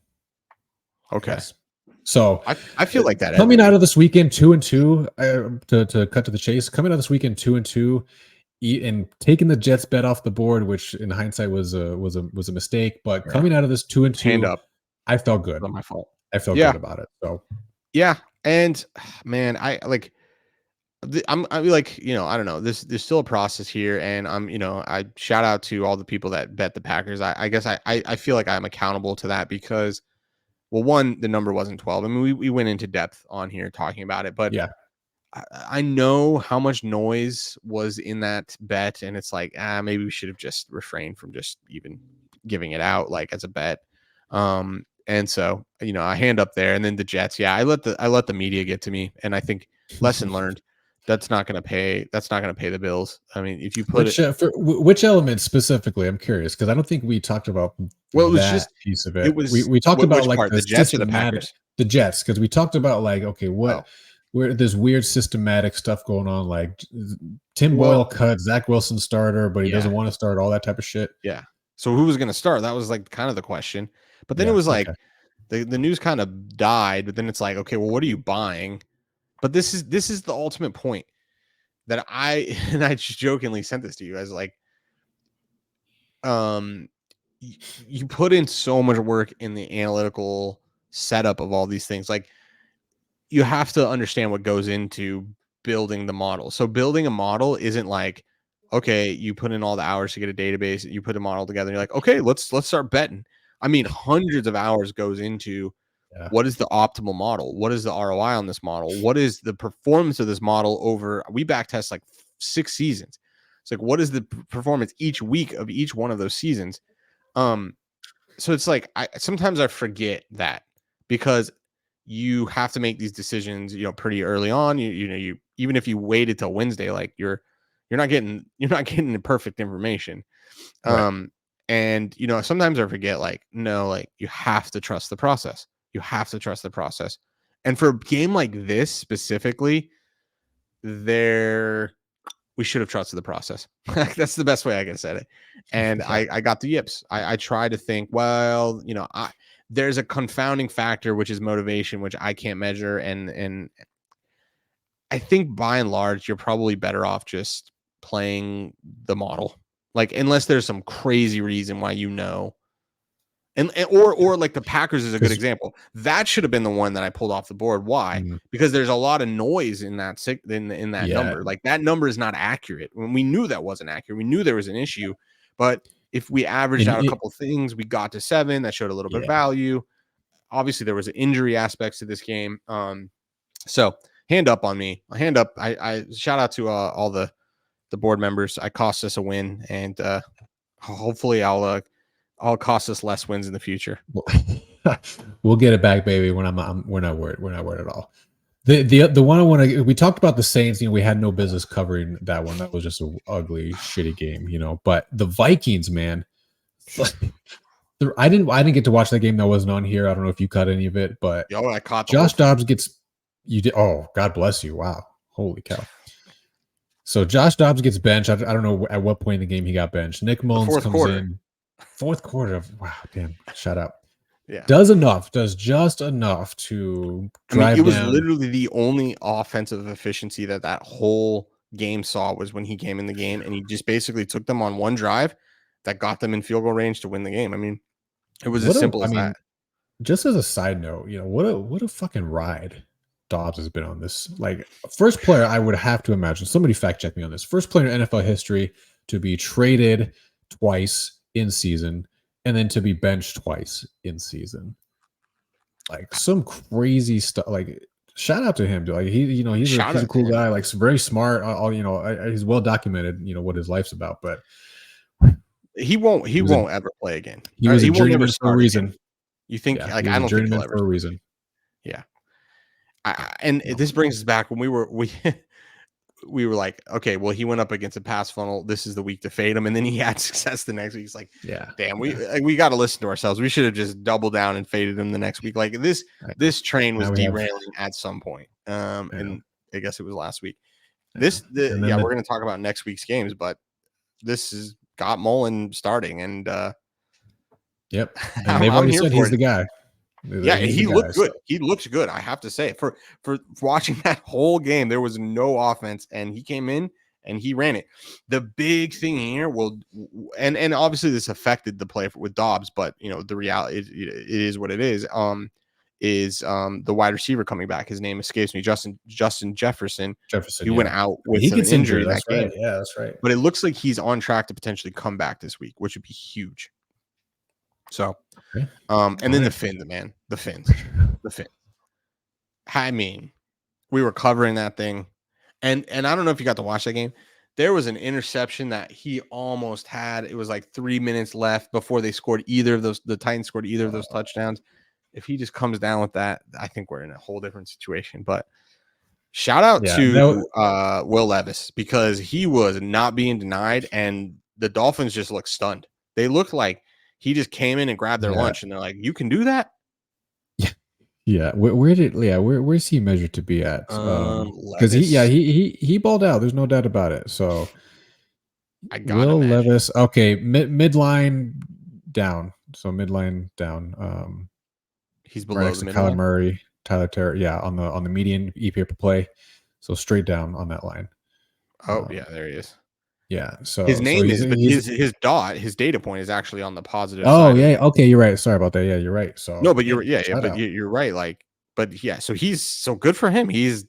Okay. Yes. So I feel like that coming out of this weekend 2-2, to cut to the chase, coming out of this weekend 2-2, and taking the Jets bet off the board, which in hindsight was a mistake. But coming out of this 2-2, hand up, I felt good. Not my fault. I felt good about it. So yeah, and man, I like. I'm like, I don't know. There's still a process here, and I shout out to all the people that bet the Packers. I guess I feel like I'm accountable to that because, well, one, the number wasn't 12. I mean, we went into depth on here talking about it, but yeah, I know how much noise was in that bet, and it's like, maybe we should have just refrained from just even giving it out like as a bet. And so, I hand up there, and then the Jets. Yeah, I let the media get to me, and I think lesson learned. That's not going to pay the bills. I mean, if you put which element specifically, I'm curious because I don't think we talked about piece of it. It was we talked about like the Jets or the Packers? The Jets, because we talked about like, okay, where there's weird systematic stuff going on, like Tim Boyle cut Zach Wilson starter, but he doesn't want to start, all that type of shit. Yeah. So who was going to start? That was like kind of the question. But then it was like the news kind of died, but then it's like, okay, well, what are you buying? But this is the ultimate point that I just jokingly sent this to you as like, you put in so much work in the analytical setup of all these things. Like, you have to understand what goes into building the model. So building a model isn't like, okay, you put in all the hours to get a database, you put a model together, and you're like, okay, let's start betting. I mean, hundreds of hours goes into what is the optimal model? What is the ROI on this model? What is the performance of this model over? We backtest like 6 seasons. It's like, what is the performance each week of each one of those seasons? So it's like, sometimes I forget that because you have to make these decisions, pretty early on. You even if you waited till Wednesday, like you're not getting the perfect information. Right. And sometimes I forget, like, no, like you have to trust the process. You have to trust the process. And for a game like this specifically, we should have trusted the process. That's the best way I can say it. And I got the yips. I try to think, well, there's a confounding factor, which is motivation, which I can't measure. And I think by and large, you're probably better off just playing the model. Like, unless there's some crazy reason why, or like the Packers is a good example. That should have been the one that I pulled off the board. Why? Because there's a lot of noise in that number. Like, that number is not accurate. When we knew that wasn't accurate, we knew there was an issue. But if we averaged out a couple things, we got to 7. That showed a little bit of value. Obviously, there was injury aspects to this game. So hand up on me. Hand up. I shout out to all the board members. I cost us a win, and hopefully I'll cost us less wins in the future. We'll get it back, baby. We're not worried. We're not worried at all. The one I want to, we talked about the Saints. We had no business covering that one. That was just an ugly, shitty game. But the Vikings, man, I didn't get to watch that game. That wasn't on here. I don't know if you caught any of it, but I caught Josh Dobbs gets. You did. Oh, God bless you. Wow, holy cow. So Josh Dobbs gets benched. I don't know at what point in the game he got benched. Nick Mullins comes in. Fourth quarter. Wow, damn. Shut up. Yeah. Does just enough to drive it was down. Literally the only offensive efficiency that whole game saw was when he came in the game, and he just basically took them on one drive that got them in field goal range to win the game. I mean, it was as simple as that. Just as a side note, what a fucking ride Dobbs has been on this. Like, first player I would have to imagine, somebody fact check me on this. First player in NFL history to be traded twice in season and then to be benched twice in season. Like, some crazy stuff. Like, shout out to him, dude. Like, he's a cool guy. Like, very smart. He's well documented. What his life's about. But he won't ever play again. He was a journeyman for a reason. You think? I don't think he'll ever for a reason. Yeah. This brings us back when we were like, okay, well, he went up against a pass funnel. This is the week to fade him, and then he had success the next week. He's like, damn, we got to listen to ourselves. We should have just doubled down and faded him the next week. Like this train was derailing at some point. And I guess it was last week. We're going to talk about next week's games, but this is got Mullen starting, and yep, and they've already said he's the guy. Yeah, he looked good. So. He looks good. I have to say, for watching that whole game, there was no offense, and he came in and he ran it. The big thing here and obviously this affected the play with Dobbs, but the reality it is what it is. The wide receiver coming back. His name escapes me. Justin Jefferson. He went out with an injury that game. Yeah, that's right. But it looks like he's on track to potentially come back this week, which would be huge. So, and then the fins. I mean, we were covering that thing, and I don't know if you got to watch that game. There was an interception that he almost had. It was like 3 minutes left before they scored either of those. The Titans scored either of those touchdowns. If he just comes down with that, I think we're in a whole different situation. But shout out to Will Levis, because he was not being denied, and the Dolphins just looked stunned. They looked like he just came in and grabbed their lunch, and they're like, "You can do that." Yeah. Where's he measured to be at? Because he balled out. There's no doubt about it. So Will Levis, okay, midline down. So midline down. He's below the Kyler Murray, Tyler Terry. Yeah, on the median EPA per play. So straight down on that line. Oh yeah, there he is. Yeah, so his name his data point is actually on the positive. Oh yeah, okay, you're right. Sorry about that. Yeah, you're right. So no, but you're right. Like, but yeah, so he's so good for him. He's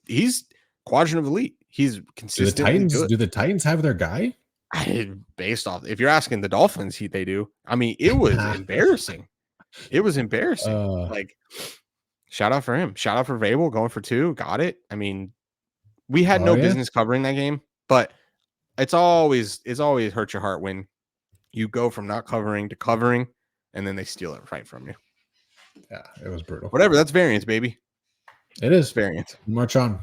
quadrant of elite. He's consistent. Do the Titans have their guy? Based off, if you're asking the Dolphins, they do. I mean, it was embarrassing. It was embarrassing. Like, shout out for him. Shout out for Vrabel going for 2. Got it. I mean, we had no business covering that game, but. It's always hurt your heart when you go from not covering to covering, and then they steal it right from you. Yeah, it was brutal. Whatever, that's variance, baby. It is variance. We march on.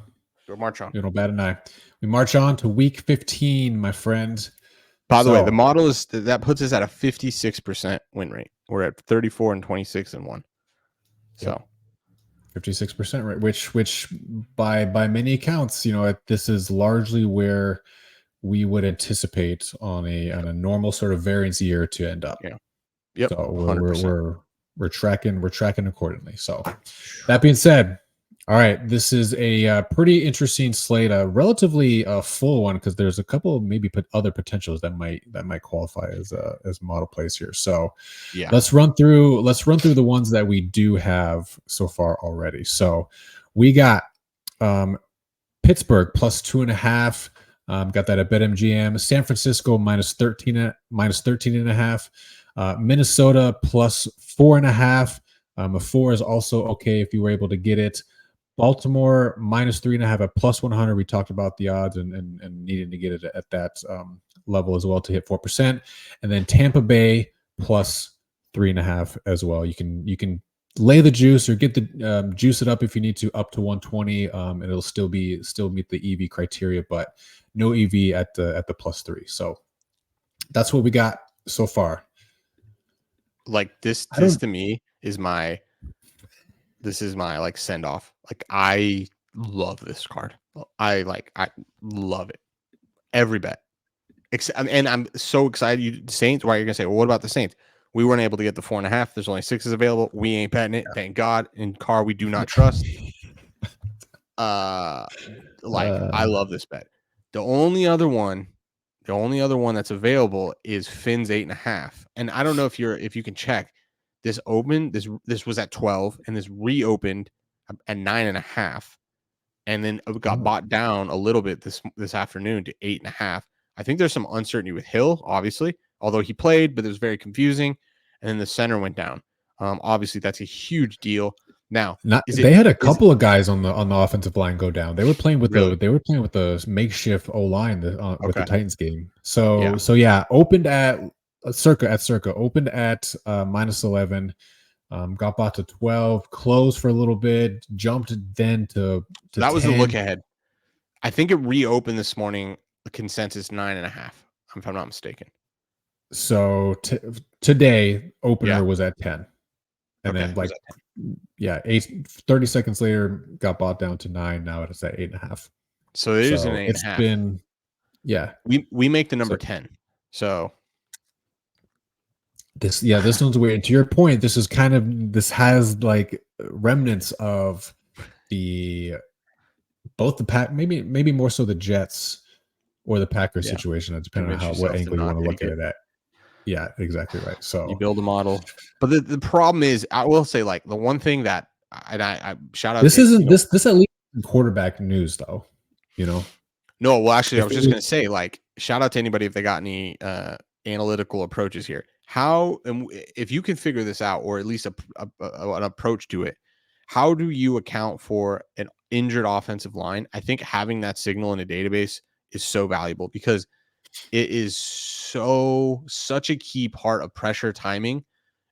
Go march on. Bad and I. We march on to week 15, my friends. By the way, the model is that puts us at a 56% win rate. We're at 34 and 26 and 1. So 56% right, which by many accounts, this is largely where we would anticipate on a normal sort of variance year to end up. Yeah. Yep. So we're tracking accordingly. So that being said, all right, this is a pretty interesting slate, a relatively full one, because there's a couple maybe other potentials that might qualify as model plays here. So yeah, let's run through the ones that we do have so far already. So we got Pittsburgh plus 2.5. Got that at BetMGM. San Francisco minus 13.5. Minnesota plus 4.5. A 4 is also okay if you were able to get it. Baltimore minus 3.5 at plus 100. We talked about the odds and needing to get it at that level as well to hit 4%. And then Tampa Bay plus 3.5 as well. You can lay the juice or get the juice it up if you need to up to 120. And it'll still meet the EV criteria, but no EV at the plus 3. So that's what we got so far. Like this to me is my like send off. Like, I love this card. I love it. Every bet. And I'm so excited. You Saints. Why, you're gonna say, well, what about the Saints? We weren't able to get the 4.5. There's only 6s available. We ain't betting it. Thank God. In Carr, we do not trust. I love this bet. The only other one that's available is Finn's 8.5. And I don't know if you can check. This was at 12 and this reopened at 9.5. and then it got bought down a little bit this afternoon to 8.5. I think there's some uncertainty with Hill, obviously, although he played, but it was very confusing. And then the center went down. Obviously, that's a huge deal. Now, they had a couple of guys on the offensive line go down. They were playing with the makeshift O line with the Titans game. So yeah, opened at circa opened at -11. Got bought to 12, closed for a little bit, jumped then to that 10. Was the look ahead. I think it reopened this morning. The consensus 9.5, if I'm not mistaken. So today opener was at 10, and then 30 seconds later got bought down to 9. Now it's at 8.5. So it is an 8.5. It's been we make the number 10. So this one's weird. And to your point, this has like remnants of both the pack, maybe more so the Jets or the Packers situation, depending on what angle you want to look at it at. Yeah, exactly right. So you build a model, but the problem is, I will say, like, the one thing that I shout out. This isn't this at least quarterback news though, No, well, actually, I was just gonna say, like, shout out to anybody if they got any analytical approaches here. How, and if you can figure this out, or at least an approach to it, how do you account for an injured offensive line? I think having that signal in a database is so valuable, because it is such a key part of pressure timing.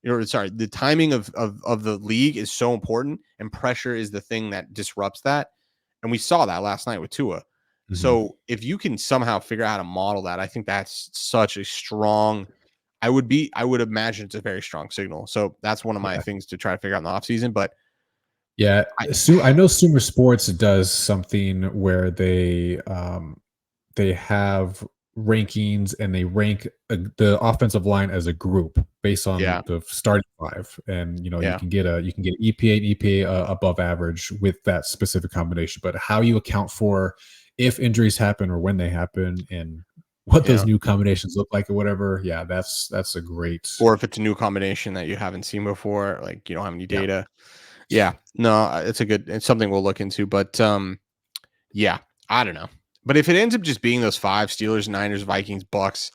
The timing of the league is so important, and pressure is the thing that disrupts that. And we saw that last night with Tua. Mm-hmm. So if you can somehow figure out how to model that, I think that's such a strong, I would imagine it's a very strong signal. So that's one of my things to try to figure out in the offseason. But yeah, I know Sumer Sports does something where they have rankings, and they rank the offensive line as a group based on the starting 5, and you can get EPA and EPA above average with that specific combination. But how you account for if injuries happen or when they happen, and what those new combinations look like or whatever, that's a great. Or if it's a new combination that you haven't seen before, like you don't have any data. No, it's something we'll look into. But I don't know. But if it ends up just being those 5, Steelers, Niners, Vikings, Bucks,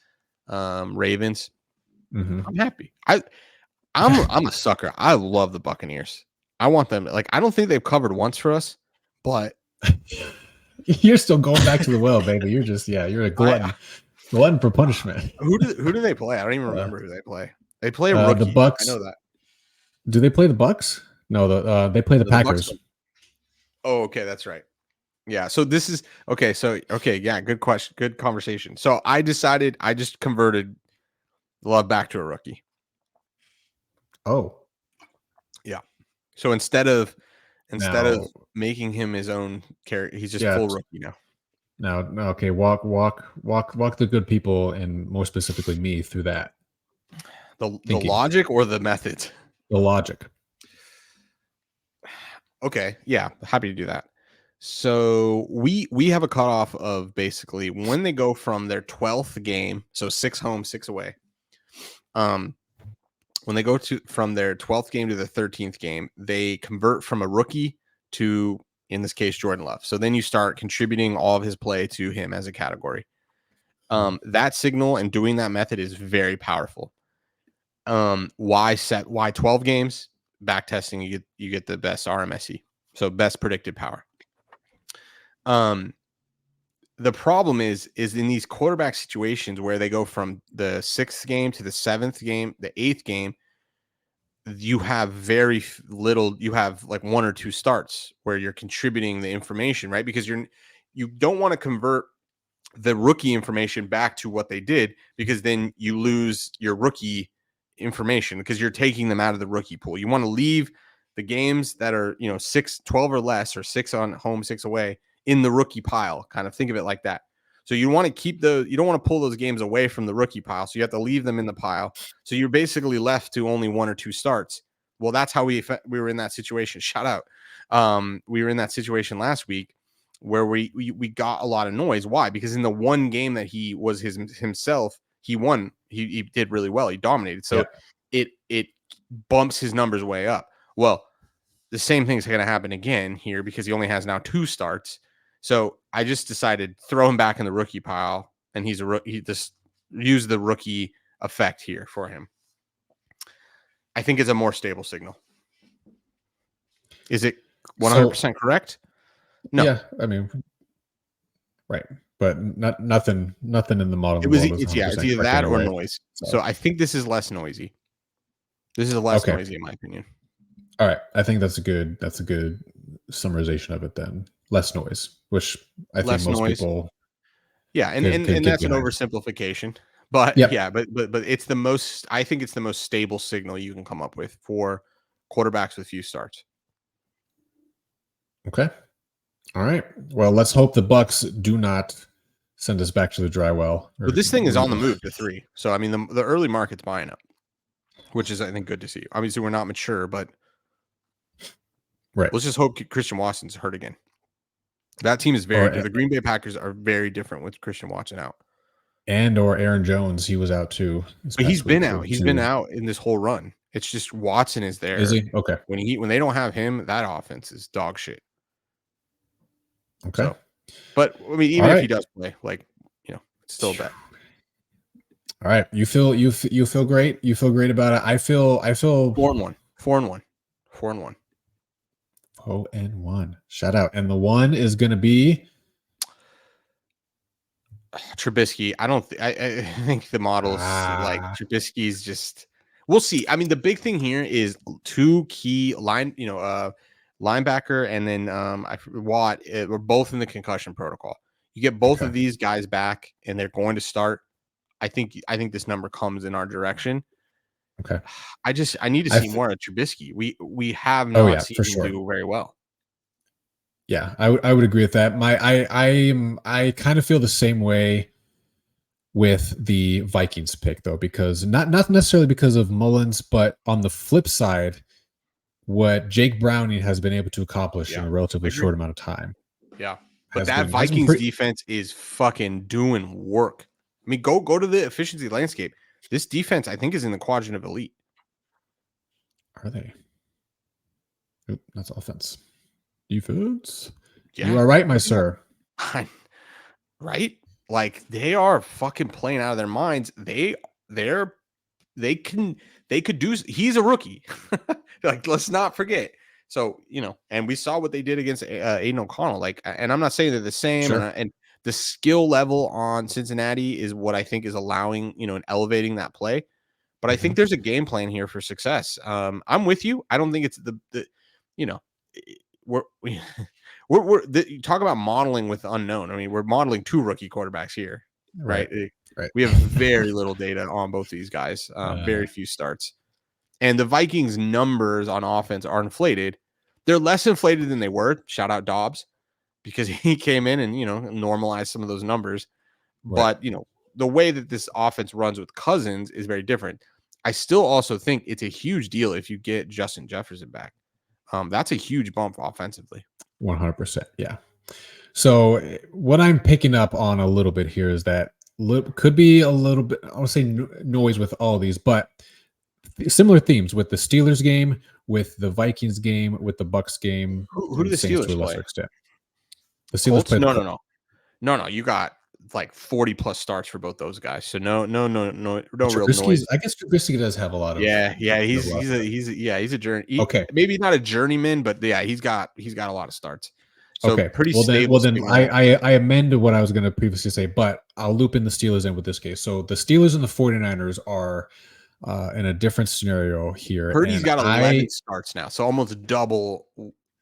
Ravens, I'm happy. I'm a sucker. I love the Buccaneers. I want them. Like, I don't think they've covered once for us, but you're still going back to the well, baby. You're just you're a glutton. Glutton for punishment. Who do they play? I don't even remember who they play. They play a rookie. The Bucks. I know that. Do they play the Bucks? No, they play the Packers. Oh, okay, that's right. Yeah, so this is okay. Good question, good conversation. So I decided, I just converted Love back to a rookie. Oh, yeah. So instead of making him his own character, he's just full rookie now. No, okay. Walk the good people, and more specifically me, through that. The logic or the methods? The logic. Okay, yeah, happy to do that. So we have a cutoff of basically when they go from their 12th game, so 6 home, 6 away. When they go from their 12th game to the 13th game, they convert from a rookie to, in this case, Jordan Love. So then you start contributing all of his play to him as a category. That signal and doing that method is very powerful. Why 12 games? Back testing, you get the best RMSE, so best predicted power. The problem is in these quarterback situations where they go from the 6th game to the 7th game, the 8th game, you have very little. You have like 1 or 2 starts where you're contributing the information, right? Because you don't want to convert the rookie information back to what they did, because then you lose your rookie information, because you're taking them out of the rookie pool. You want to leave the games that are 6, 12 or less, or 6 on home, 6 away, in the rookie pile. Kind of think of it like that. So you want to keep you don't want to pull those games away from the rookie pile. So you have to leave them in the pile. So you're basically left to only 1 or 2 starts. Well, that's how we were in that situation. Shout out. We were in that situation last week where we got a lot of noise. Why? Because in the one game that he was himself, he won. He did really well. He dominated. So it bumps his numbers way up. Well, the same thing's going to happen again here because he only has now 2 starts. So I just decided throw him back in the rookie pile, and he's a rookie. He just use the rookie effect here for him. I think it's a more stable signal. Is it 100% correct? No. Yeah, I mean, right, but nothing in the model. It's either that or noise. So I think this is less noisy. This is less noisy in my opinion. All right, I think that's a good summarization of it then. Less noise, which I think most people. Yeah, and that's an oversimplification. But but it's the most. I think it's the most stable signal you can come up with for quarterbacks with few starts. Okay. All right. Well, let's hope the Bucks do not send us back to the dry well. But this thing is on the move to 3. So I mean, the early market's buying up, which is I think good to see. Obviously, we're not mature, but let's just hope Christian Watson's hurt again. That team is very good. The Green Bay Packers are very different with Christian Watson out. Or Aaron Jones, he was out too. But he's been out. He's been out in this whole run. It's just Watson is there. Is he? Okay. When they don't have him, that offense is dog shit. Okay. So, but I mean, even if he does play, it's still bad. All right. You feel great. You feel great about it. I feel 4-1. 4-1. 4-1. 0-1. Shout out. And the 1 is going to be Trubisky. I think the models like Trubisky's just. We'll see. I mean, the big thing here is 2 key linebacker and then Watt. We're both in the concussion protocol. You get both of these guys back, and they're going to start. I think this number comes in our direction. Okay. I need to see more of Trubisky. We have not seen him do very well. Yeah, I would agree with that. I kind of feel the same way with the Vikings pick though, because not necessarily because of Mullins, but on the flip side, what Jake Browning has been able to accomplish in a relatively short amount of time. Yeah. But that Vikings defense is fucking doing work. I mean, go to the efficiency landscape. This defense, I think, is in the quadrant of elite. Are they? Oop, that's offense. Defense. Yeah. You are right, my sir. Right? Like, they are fucking playing out of their minds. They could do. He's a rookie. Like, let's not forget. So, and we saw what they did against Aiden O'Connell. Like, and I'm not saying they're the same. Sure. And the skill level on Cincinnati is what I think is allowing, and elevating that play. But I think there's a game plan here for success. I'm with you. I don't think it's you talk about modeling with unknown. I mean, we're modeling 2 rookie quarterbacks here, right? Right. We have very little data on both these guys, very few starts. And the Vikings numbers on offense are inflated. They're less inflated than they were. Shout out Dobbs, because he came in and, normalized some of those numbers. Right. But, the way that this offense runs with Cousins is very different. I still also think it's a huge deal if you get Justin Jefferson back. That's a huge bump offensively. 100%. Yeah. So what I'm picking up on a little bit here is that could be a little bit, I want to say noise with all these, but similar themes with the Steelers game, with the Vikings game, with the Bucks game. Who do the Steelers to a lesser extent? The Steelers play. No. You got like 40 plus starts for both those guys. So no real noise. I guess Trubisky does have a lot of. Yeah. He's a journey. Okay, maybe not a journeyman, but yeah, he's got a lot of starts. So pretty stable. Well, then I amend what I was going to previously say, but I'll loop in the Steelers in with this case. So the Steelers and the 49ers are in a different scenario here. Purdy's got 11 starts now, so almost double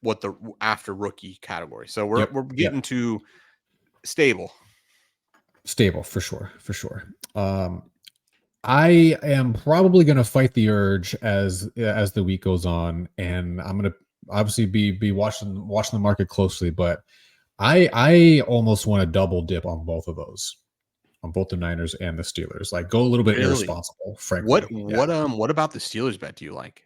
what the after rookie category. So we're getting to stable for sure. I am probably going to fight the urge as the week goes on, and I'm going to obviously be watching the market closely, but I almost want to double dip on both of those, on both the Niners and the Steelers. Like, go a little bit irresponsible, frankly. What about the Steelers bet do you like?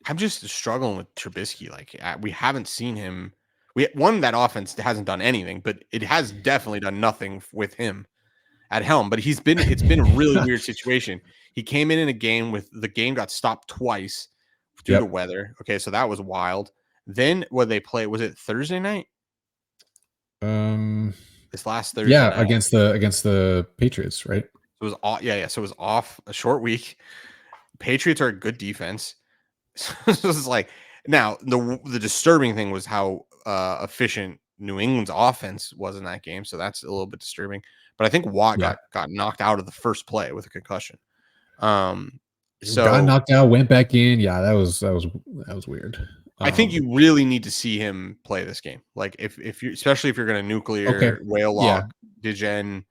I'm just struggling with Trubisky. Like, we haven't seen him. That offense hasn't done anything, but it has definitely done nothing with him. at helm, but it's been a really weird situation. He came in a game with the game got stopped twice due to weather. Okay, so that was wild. Then what they play, was it Thursday night? This last Thursday night. against the Patriots, right? So it was off, so it was off a short week. Patriots are a good defense. So it was like, now the disturbing thing was how efficient New England's offense was in that game. So that's a little bit disturbing. But I think Watt got knocked out of the first play with a concussion. So got knocked out, went back in. Yeah, that was weird. I think you really need to see him play this game. Like if you, especially if you're going to nuclear whale lock, Degen,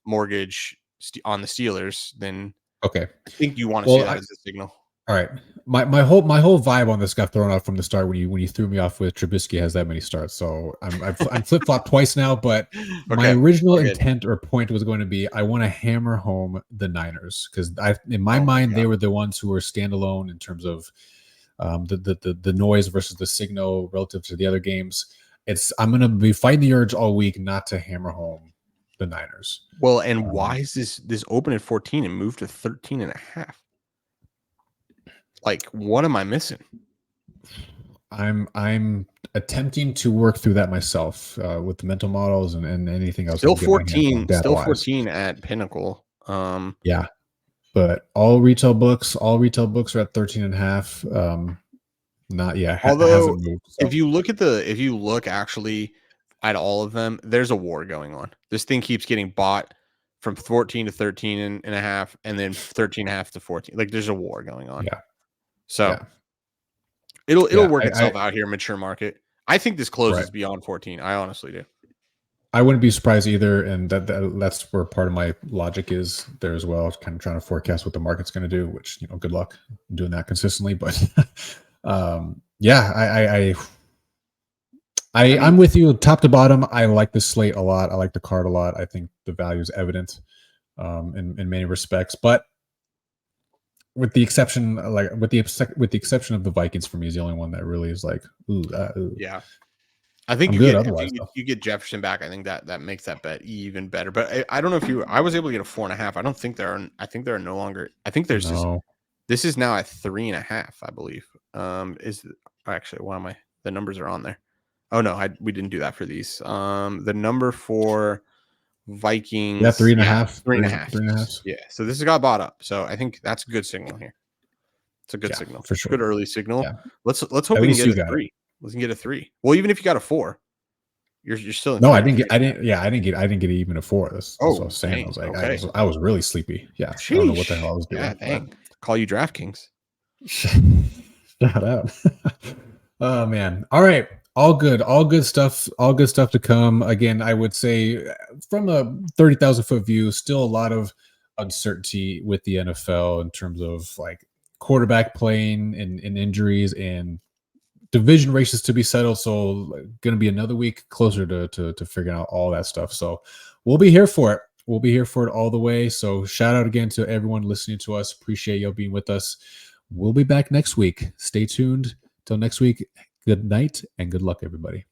mortgage on the Steelers, then I think you want to see that as a signal. All right, my whole vibe on this got thrown out from the start when you threw me off with Trubisky has that many starts. So I'm flip flopped twice now, but my original intent or point was going to be I want to hammer home the Niners because in my mind they were the ones who were standalone in terms of the noise versus the signal relative to the other games. I'm going to be fighting the urge all week not to hammer home the Niners. Well, and why is this open at 14 and moved to 13.5? Like, what am I missing? I'm attempting to work through that myself with the mental models and anything else. Still 14 at Pinnacle. But all retail books are at 13.5. Not yet. Although moved, if you look actually at all of them, there's a war going on. This thing keeps getting bought from 14 to 13.5 and then 13.5 to 14. Like there's a war going on. Yeah. So it'll work itself out here, mature market. I think this closes beyond 14. I honestly do. I wouldn't be surprised either, and that's where part of my logic is there as well. Kind of trying to forecast what the market's going to do, which good luck doing that consistently. But I'm with you top to bottom. I like the slate a lot. I like the card a lot. I think the value is evident in many respects, but with the exception of the Vikings, for me is the only one that really is like, ooh. Yeah. I think you get Jefferson back. I think that makes that bet even better. But I don't know if I was able to get a 4.5. I don't think there are no longer. I think there's this is now at 3.5. I believe. Actually the numbers are on there. Oh no, we didn't do that for these. The number for Vikings. Yeah, 3.5. 3.5. Yeah. So this has got bought up. So I think that's a good signal here. It's a good signal for sure. Good early signal. Yeah. Let's hope we can get a 3. Let's get a 3. Well, even if you got a 4, you're still in. No, I didn't get even a 4. That's what I was saying. I was like, I was really sleepy. Yeah. Sheesh. I don't know what the hell I was doing. Yeah, dang. Call you DraftKings. Shout out. Oh man. All right. All good stuff to come. Again, I would say from a 30,000 foot view, still a lot of uncertainty with the NFL in terms of like quarterback playing and injuries and division races to be settled. So going to be another week closer to figuring out all that stuff. So we'll be here for it. We'll be here for it all the way. So shout out again to everyone listening to us. Appreciate y'all being with us. We'll be back next week. Stay tuned. Till next week. Good night and good luck, everybody.